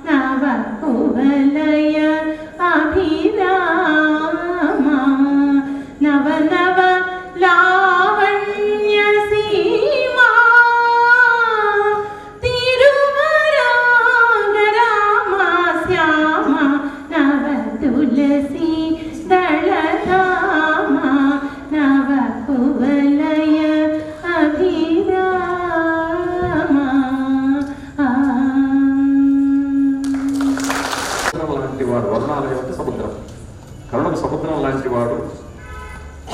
నవ కువలయ అభిరామ నవ నవ లావణ్య సీమా తిరువరాగరామ వాడు, వరుణాలయం అంటే సముద్రం, కరుణకు సముద్రం లాంటి వాడు.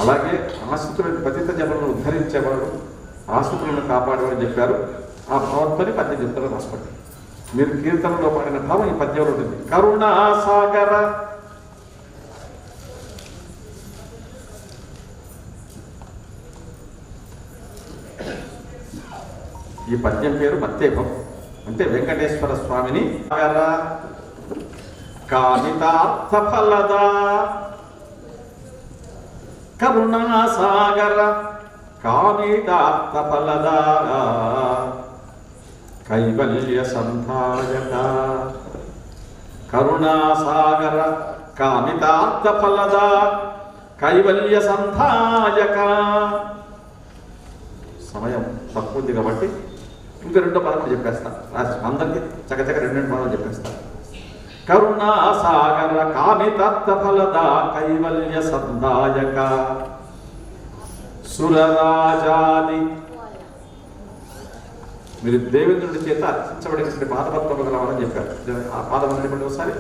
అలాగే ఆశ్రితులైన పతిత జనులను ఉద్ధరించేవాడు, ఆశ్రితులను కాపాడేవాడు చెప్పారు. ఆ భావంతో పద్యం చెప్తారు రాసుకోండి. మీరు కీర్తనలో పాడిన భావం ఈ పద్యంలో ఉంటుంది. కరుణాసాగర ఈ పద్యం పేరు మత్తేపం, అంటే వెంకటేశ్వర స్వామిని కామితార్థ ఫలదా కరుణాసాగర కామితార్థ ఫలదా కైవల్య సంధాయక. కరుణాసాగర కామితార్థ ఫలదా కైవల్య సంధాయక. సమయం తక్కువ ఉంది కాబట్టి ఇంకా రెండో పదం చెప్పేస్తా. అందరికీ చకచక రెండు పదాలు చెప్పేస్తా. కరుణాసాగర కామితార్థ ఫలదా కైవల్య సంధాయక. సురరాజాది మీరు దేవేంద్రుడి చేత అర్చించబడినటువంటి పాదపద్మము గలవాలని చెప్పారు. ఆ పాదం అనేటువంటి ఒకసారి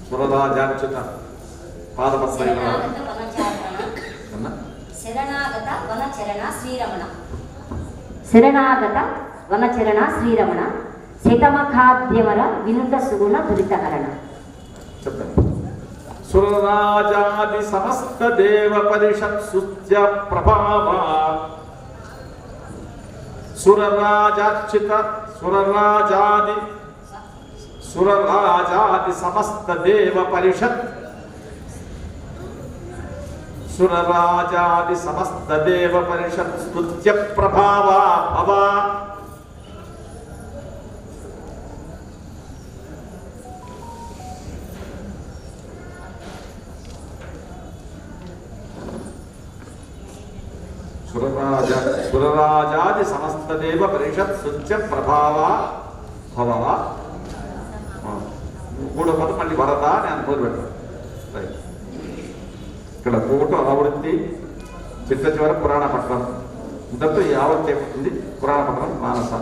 సురరాజాని చేత పాదపద్మ శరణాగత వనచరణ శ్రీరమణ. శరణాగత వనచరణ శ్రీరమణ శతమఖాద్యవర వినుత సుగుణ దురితహరణ. చెప్తాను. సురరాజాది సమస్త దేవ పరిషత్ సుత్య ప్రభావ. సురరాజార్చిత సురరాజాది సమస్త దేవ పరిషత్ సురరాజాది సమస్త దేవ పరిషత్ స్తుత్య ప్రభావ భవ. సురరాజాది సమస్త దేవ పరిషత్ స్తుత్య ప్రభావ భవ. మూడో పదం మళ్ళీ వరద అని అనుకోని పెట్టారు. రైట్. ఇక్కడ కోట ఆవృత్తి చిట్ట చివర పురాణ పట్టణం ఇంతతో యావత్ ఉంది. పురాణ పట్టణం మానస.